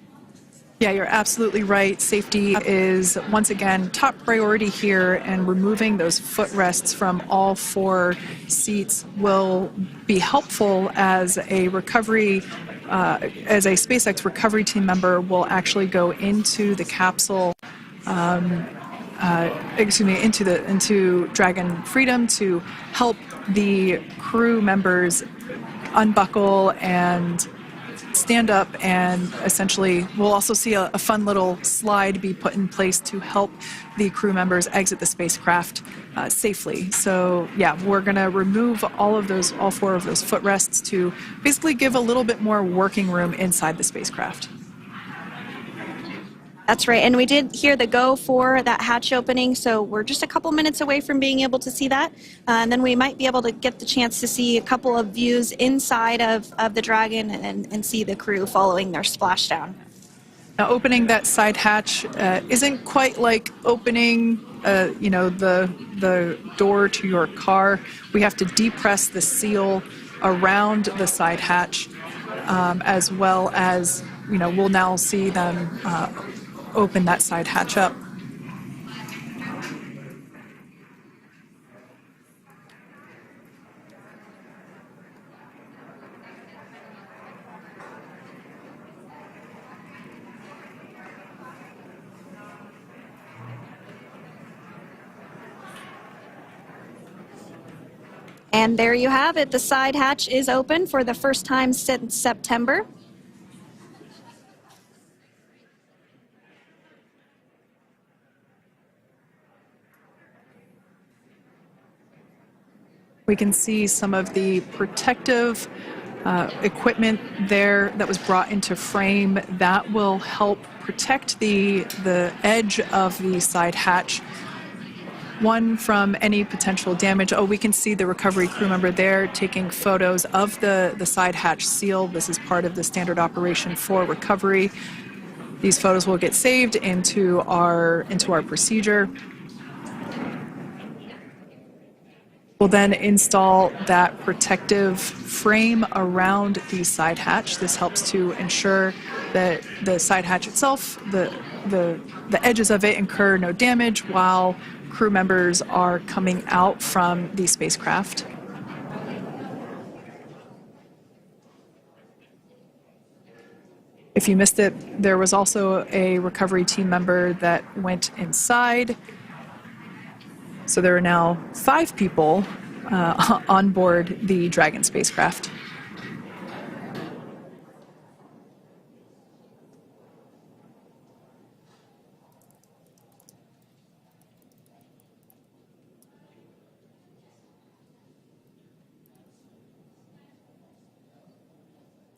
Yeah, you're absolutely right. Safety is, once again, top priority here, and removing those footrests from all 4 seats will be helpful as a SpaceX recovery team member will actually go into the capsule into Dragon Freedom to help the crew members unbuckle and stand up, and essentially we'll also see a fun little slide be put in place to help the crew members exit the spacecraft safely. So yeah, we're going to remove all 4 of those footrests to basically give a little bit more working room inside the spacecraft. That's right, and we did hear the go for that hatch opening, so we're just a couple minutes away from being able to see that, and then we might be able to get the chance to see a couple of views inside of the Dragon and see the crew following their splashdown. Now, opening that side hatch isn't quite like opening, the door to your car. We have to depress the seal around the side hatch, as well as, we'll now see them open that side hatch up. And there you have it. The side hatch is open for the first time since September. We can see some of the protective equipment there that was brought into frame that will help protect the edge of the side hatch. One, from any potential damage. Oh, we can see the recovery crew member there taking photos of the side hatch seal. This is part of the standard operation for recovery. These photos will get saved into our procedure. We'll then install that protective frame around the side hatch. This helps to ensure that the side hatch itself, the edges of it, incur no damage while crew members are coming out from the spacecraft. If you missed it, there was also a recovery team member that went inside. So there are now 5 people on board the Dragon spacecraft.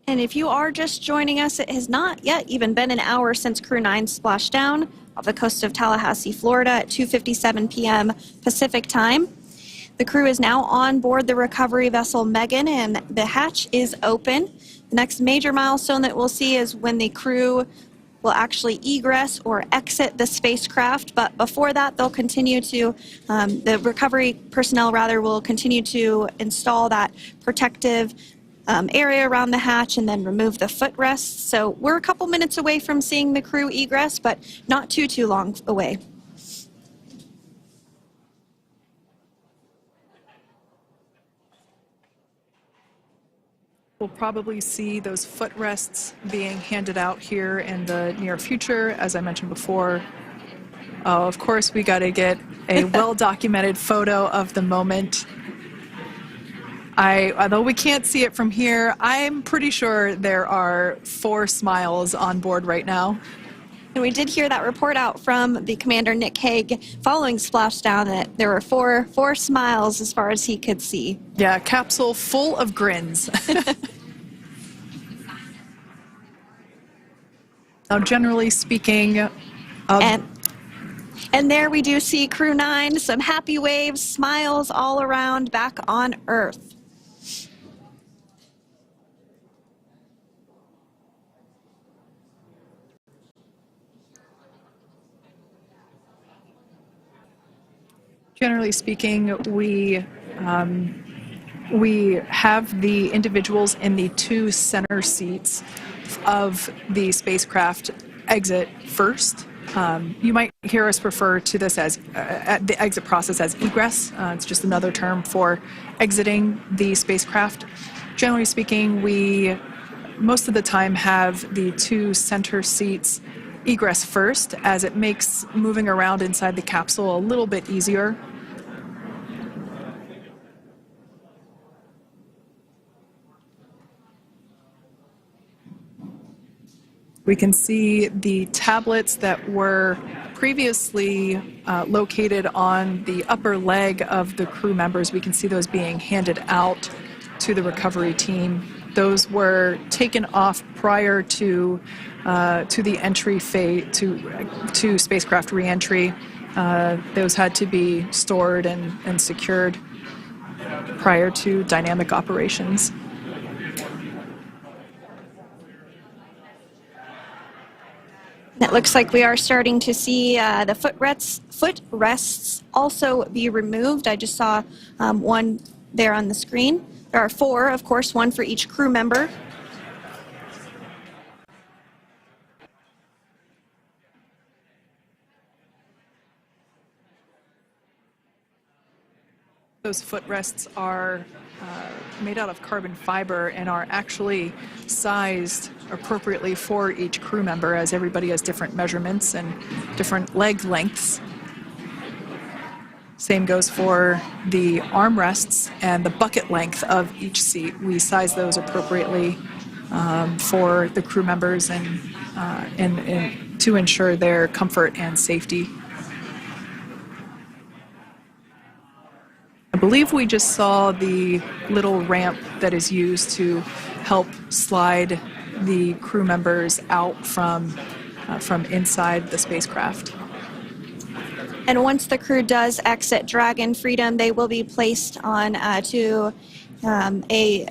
And if you are just joining us, it has not yet even been an hour since Crew-9 splashed down off the coast of Tallahassee, Florida at 2:57 p.m. Pacific time. The crew is now on board the recovery vessel Megan, and the hatch is open. The next major milestone that we'll see is when the crew will actually egress or exit the spacecraft. But before that, they'll continue to, the recovery personnel rather, will continue to install that protective area around the hatch and then remove the footrests. So we're a couple minutes away from seeing the crew egress, but not too long away. We'll probably see those footrests being handed out here in the near future, as I mentioned before. Of course, we got to get a well-documented photo of the moment. Although we can't see it from here, I'm pretty sure there are 4 smiles on board right now. And we did hear that report out from the commander, Nick Hague, following Splashdown, that there were four smiles as far as he could see. Yeah, capsule full of grins. Now, generally speaking... And there we do see Crew-9, some happy waves, smiles all around back on Earth. Generally speaking, we have the individuals in the 2 center seats of the spacecraft exit first. You might hear us refer to this as the exit process as egress. It's just another term for exiting the spacecraft. Generally speaking, we most of the time have the 2 center seats egress first, as it makes moving around inside the capsule a little bit easier. We can see the tablets that were previously located on the upper leg of the crew members. We can see those being handed out to the recovery team. Those were taken off prior to the entry phase, to spacecraft reentry. Those had to be stored and secured prior to dynamic operations. It looks like we are starting to see the footrests also be removed. I just saw one there on the screen. There are 4, of course, 1 for each crew member. Those footrests are made out of carbon fiber and are actually sized appropriately for each crew member, as everybody has different measurements and different leg lengths. Same goes for the armrests and the bucket length of each seat. We size those appropriately for the crew members and to ensure their comfort and safety. I believe we just saw the little ramp that is used to help slide the crew members out from inside the spacecraft. And once the crew does exit Dragon Freedom, they will be placed on to a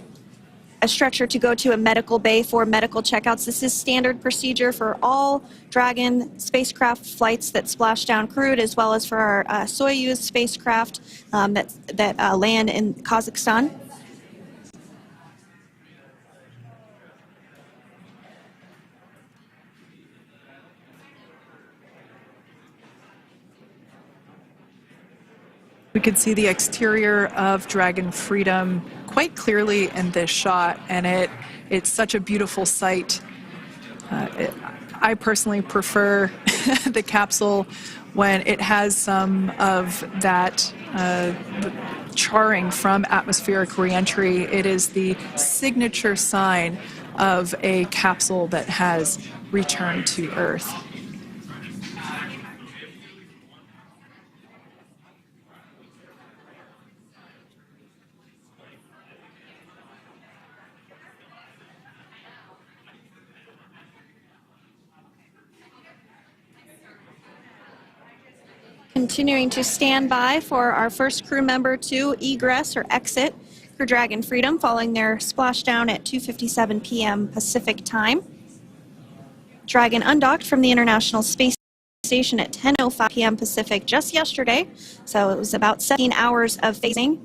stretcher to go to a medical bay for medical checkouts. This is standard procedure for all Dragon spacecraft flights that Splashdown crewed, as well as for our Soyuz spacecraft that land in Kazakhstan. We could see the exterior of Dragon Freedom quite clearly in this shot, and it's such a beautiful sight. I personally prefer the capsule when it has some of that charring from atmospheric reentry. It is the signature sign of a capsule that has returned to Earth. Continuing to stand by for our first crew member to egress or exit for Dragon Freedom following their splashdown at 2:57 p.m. Pacific time. Dragon undocked from the International Space Station at 10:05 p.m. Pacific just yesterday, so it was about 17 hours of phasing.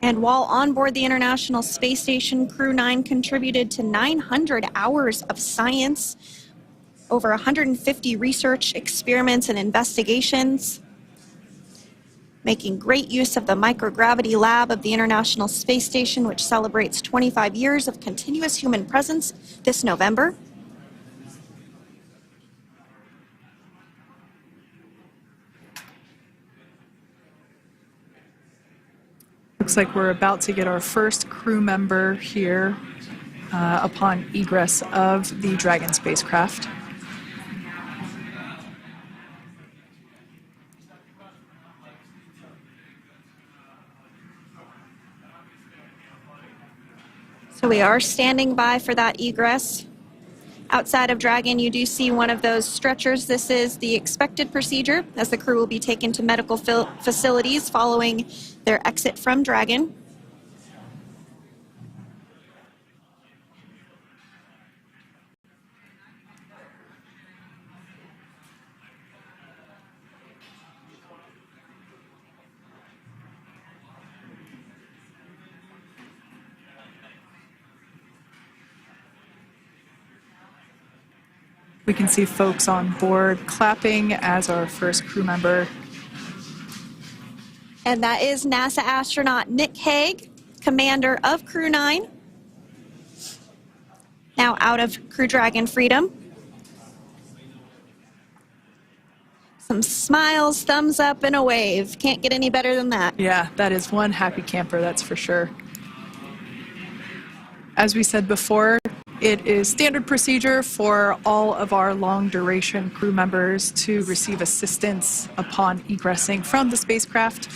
And while on board the International Space Station, Crew-9 contributed to 900 hours of science, over 150 research experiments and investigations, making great use of the microgravity lab of the International Space Station, which celebrates 25 years of continuous human presence this November. Looks like we're about to get our first crew member here upon egress of the Dragon spacecraft. So we are standing by for that egress. Outside of Dragon, you do see one of those stretchers. This is the expected procedure as the crew will be taken to medical facilities following their exit from Dragon. We can see folks on board clapping as our first crew member. And that is NASA astronaut Nick Hague, commander of Crew-9, now out of Crew Dragon Freedom. Some smiles, thumbs up, and a wave. Can't get any better than that. Yeah, that is one happy camper, that's for sure. As we said before, it is standard procedure for all of our long-duration crew members to receive assistance upon egressing from the spacecraft.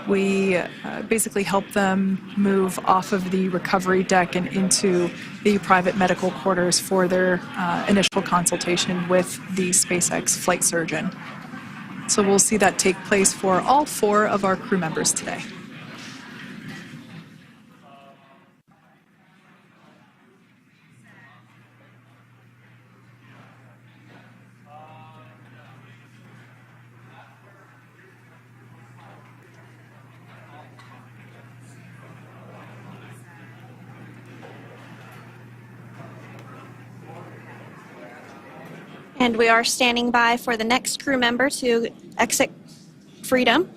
We basically help them move off of the recovery deck and into the private medical quarters for their initial consultation with the SpaceX flight surgeon. So we'll see that take place for all 4 of our crew members today. And we are standing by for the next crew member to exit Freedom.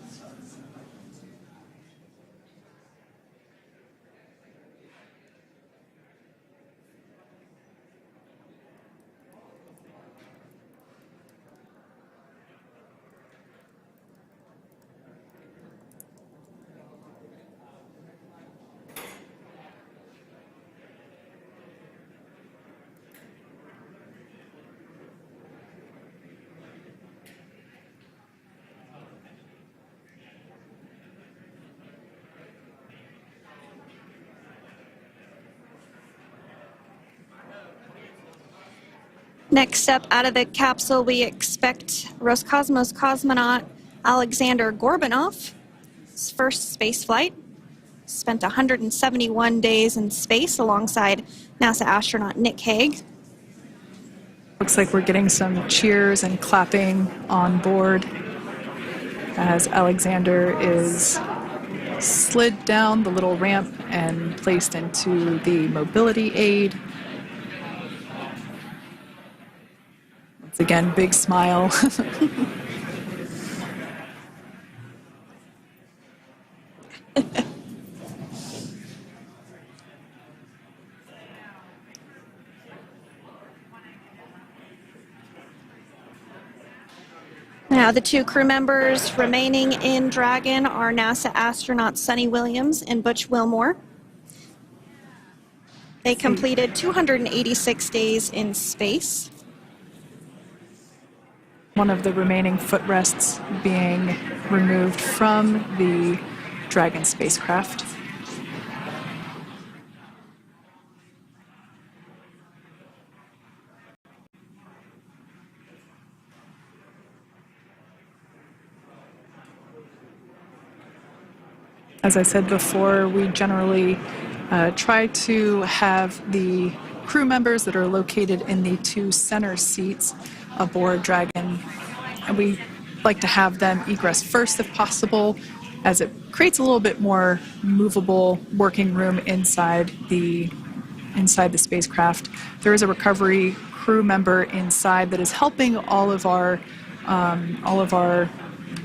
Next up, out of the capsule, we expect Roscosmos cosmonaut Alexander Gorbanov. His first space flight. Spent 171 days in space alongside NASA astronaut Nick Hague. Looks like we're getting some cheers and clapping on board as Alexander is slid down the little ramp and placed into the mobility aid. Once again, big smile. Now, the two crew members remaining in Dragon are NASA astronauts Suni Williams and Butch Wilmore. They completed 286 days in space. One of the remaining footrests being removed from the Dragon spacecraft. As I said before, we generally try to have the crew members that are located in the two center seats aboard Dragon, and we like to have them egress first if possible, as it creates a little bit more movable working room inside the spacecraft. There is a recovery crew member inside that is helping all of our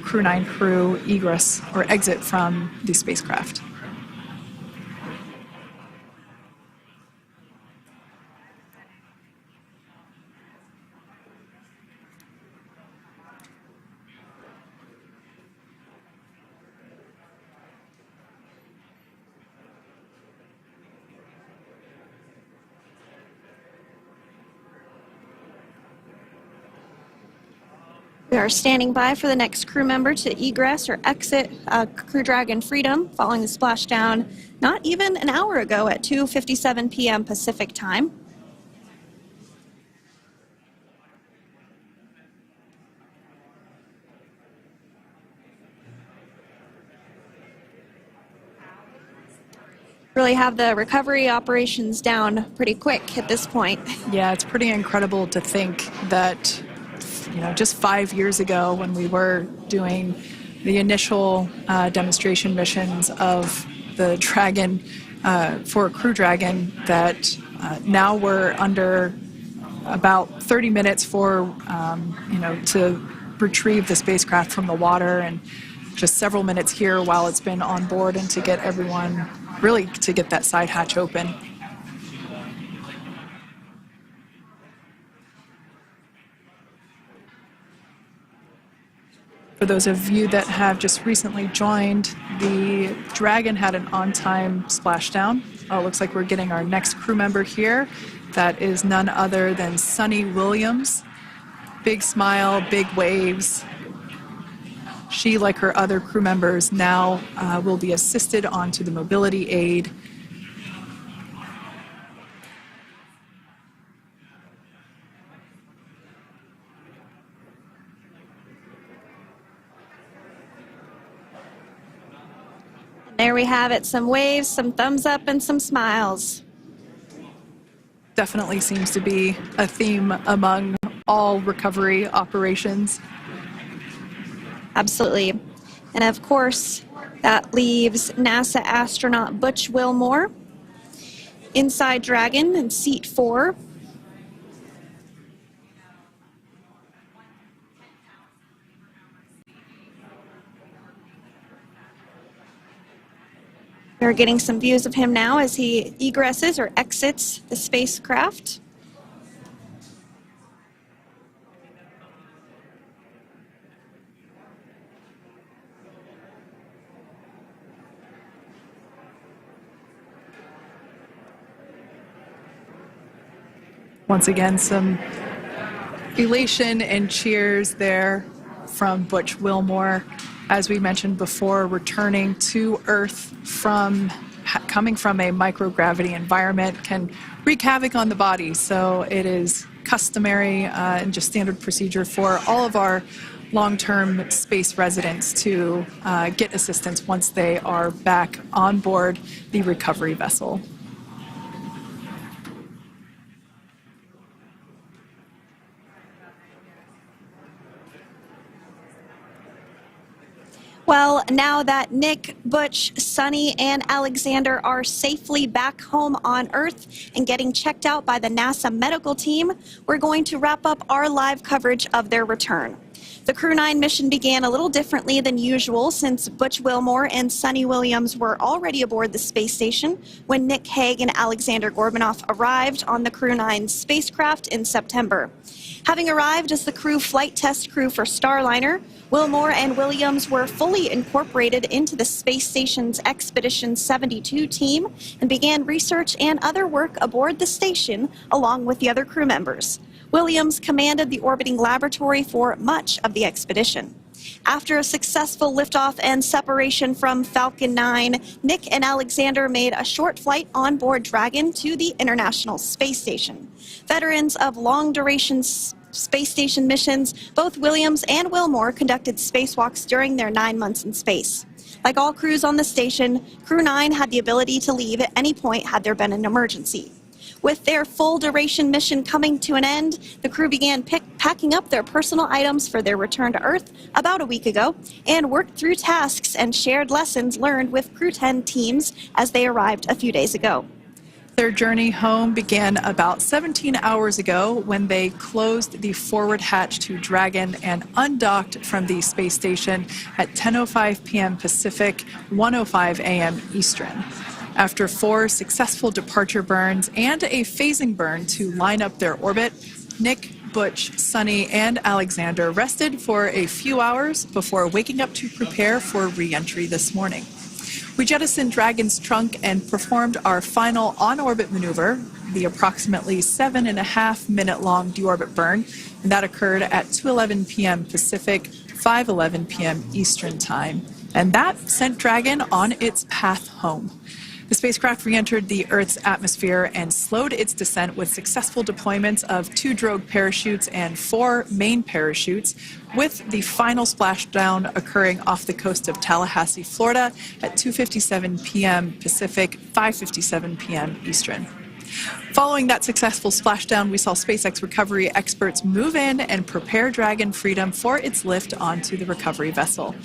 Crew-9 crew egress or exit from the spacecraft. We are standing by for the next crew member to egress or exit Crew Dragon Freedom following the splashdown not even an hour ago at 2:57 p.m. Pacific time. Really have the recovery operations down pretty quick at this point. Yeah, it's pretty incredible to think that, just 5 years ago when we were doing the initial demonstration missions of the Dragon for Crew Dragon, that now we're under about 30 minutes for, to retrieve the spacecraft from the water, and just several minutes here while it's been on board, and to get everyone, really to get that side hatch open. For those of you that have just recently joined, the Dragon had an on-time splashdown. Looks like we're getting our next crew member here. That is none other than Suni Williams. Big smile, big waves. She, like her other crew members, now will be assisted onto the mobility aid. There we have it, some waves, some thumbs up, and some smiles. Definitely seems to be a theme among all recovery operations. Absolutely. And of course, that leaves NASA astronaut Butch Wilmore inside Dragon in seat 4. We're getting some views of him now as he egresses or exits the spacecraft. Once again, some elation and cheers there from Butch Wilmore. As we mentioned before, returning to Earth coming from a microgravity environment can wreak havoc on the body. So it is customary and just standard procedure for all of our long-term space residents to get assistance once they are back on board the recovery vessel. Well, now that Nick, Butch, Suni, and Alexander are safely back home on Earth and getting checked out by the NASA medical team, we're going to wrap up our live coverage of their return. The Crew-9 mission began a little differently than usual since Butch Wilmore and Suni Williams were already aboard the space station when Nick Hague and Alexander Gorbunoff arrived on the Crew-9 spacecraft in September. Having arrived as the crew flight test crew for Starliner, Wilmore and Williams were fully incorporated into the space station's Expedition 72 team and began research and other work aboard the station along with the other crew members. Williams commanded the orbiting laboratory for much of the expedition. After a successful liftoff and separation from Falcon 9, Nick and Alexander made a short flight on board Dragon to the International Space Station. Veterans of long-duration space station missions, both Williams and Wilmore conducted spacewalks during their 9 months in space. Like all crews on the station, Crew-9 had the ability to leave at any point had there been an emergency. With their full-duration mission coming to an end, the crew began packing up their personal items for their return to Earth about a week ago and worked through tasks and shared lessons learned with Crew-10 teams as they arrived a few days ago. Their journey home began about 17 hours ago when they closed the forward hatch to Dragon and undocked from the space station at 10:05 p.m. Pacific, 1:05 a.m. Eastern. After 4 successful departure burns and a phasing burn to line up their orbit, Nick, Butch, Suni, and Alexander rested for a few hours before waking up to prepare for re-entry this morning. We jettisoned Dragon's trunk and performed our final on-orbit maneuver, the approximately 7.5-minute-long deorbit burn, and that occurred at 2:11 p.m. Pacific, 5:11 p.m. Eastern Time. And that sent Dragon on its path home. The spacecraft re-entered the Earth's atmosphere and slowed its descent with successful deployments of 2 drogue parachutes and 4 main parachutes, with the final splashdown occurring off the coast of Tallahassee, Florida at 2:57 p.m. Pacific, 5:57 p.m. Eastern. Following that successful splashdown, we saw SpaceX recovery experts move in and prepare Dragon Freedom for its lift onto the recovery vessel.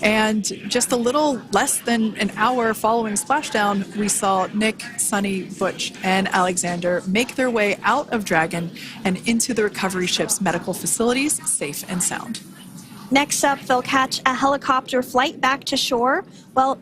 And just a little less than an hour following splashdown, we saw Nick, Suni, Butch, and Alexander make their way out of Dragon and into the recovery ship's medical facilities, safe and sound. Next up, they'll catch a helicopter flight back to shore,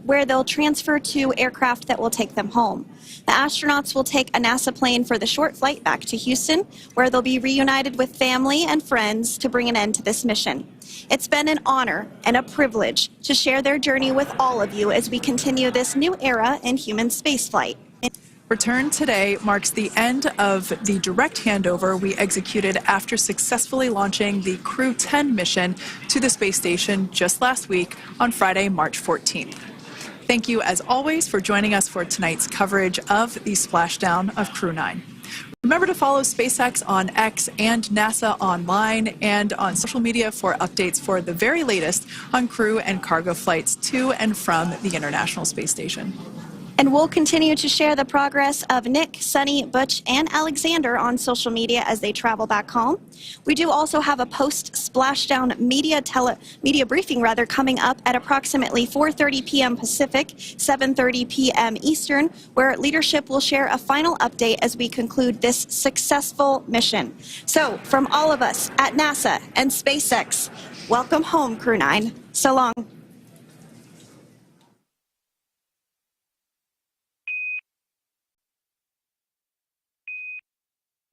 where they'll transfer to aircraft that will take them home. The astronauts will take a NASA plane for the short flight back to Houston, where they'll be reunited with family and friends to bring an end to this mission. It's been an honor and a privilege to share their journey with all of you as we continue this new era in human spaceflight. Return today marks the end of the direct handover we executed after successfully launching the Crew-10 mission to the space station just last week on Friday, March 14th. Thank you, as always, for joining us for tonight's coverage of the splashdown of Crew-9. Remember to follow SpaceX on X and NASA online and on social media for updates for the very latest on crew and cargo flights to and from the International Space Station. And we'll continue to share the progress of Nick, Suni, Butch, and Alexander on social media as they travel back home. We do also have a post-splashdown media briefing coming up at approximately 4:30 p.m. Pacific, 7:30 p.m. Eastern, where leadership will share a final update as we conclude this successful mission. So, from all of us at NASA and SpaceX, welcome home, Crew-9. So long.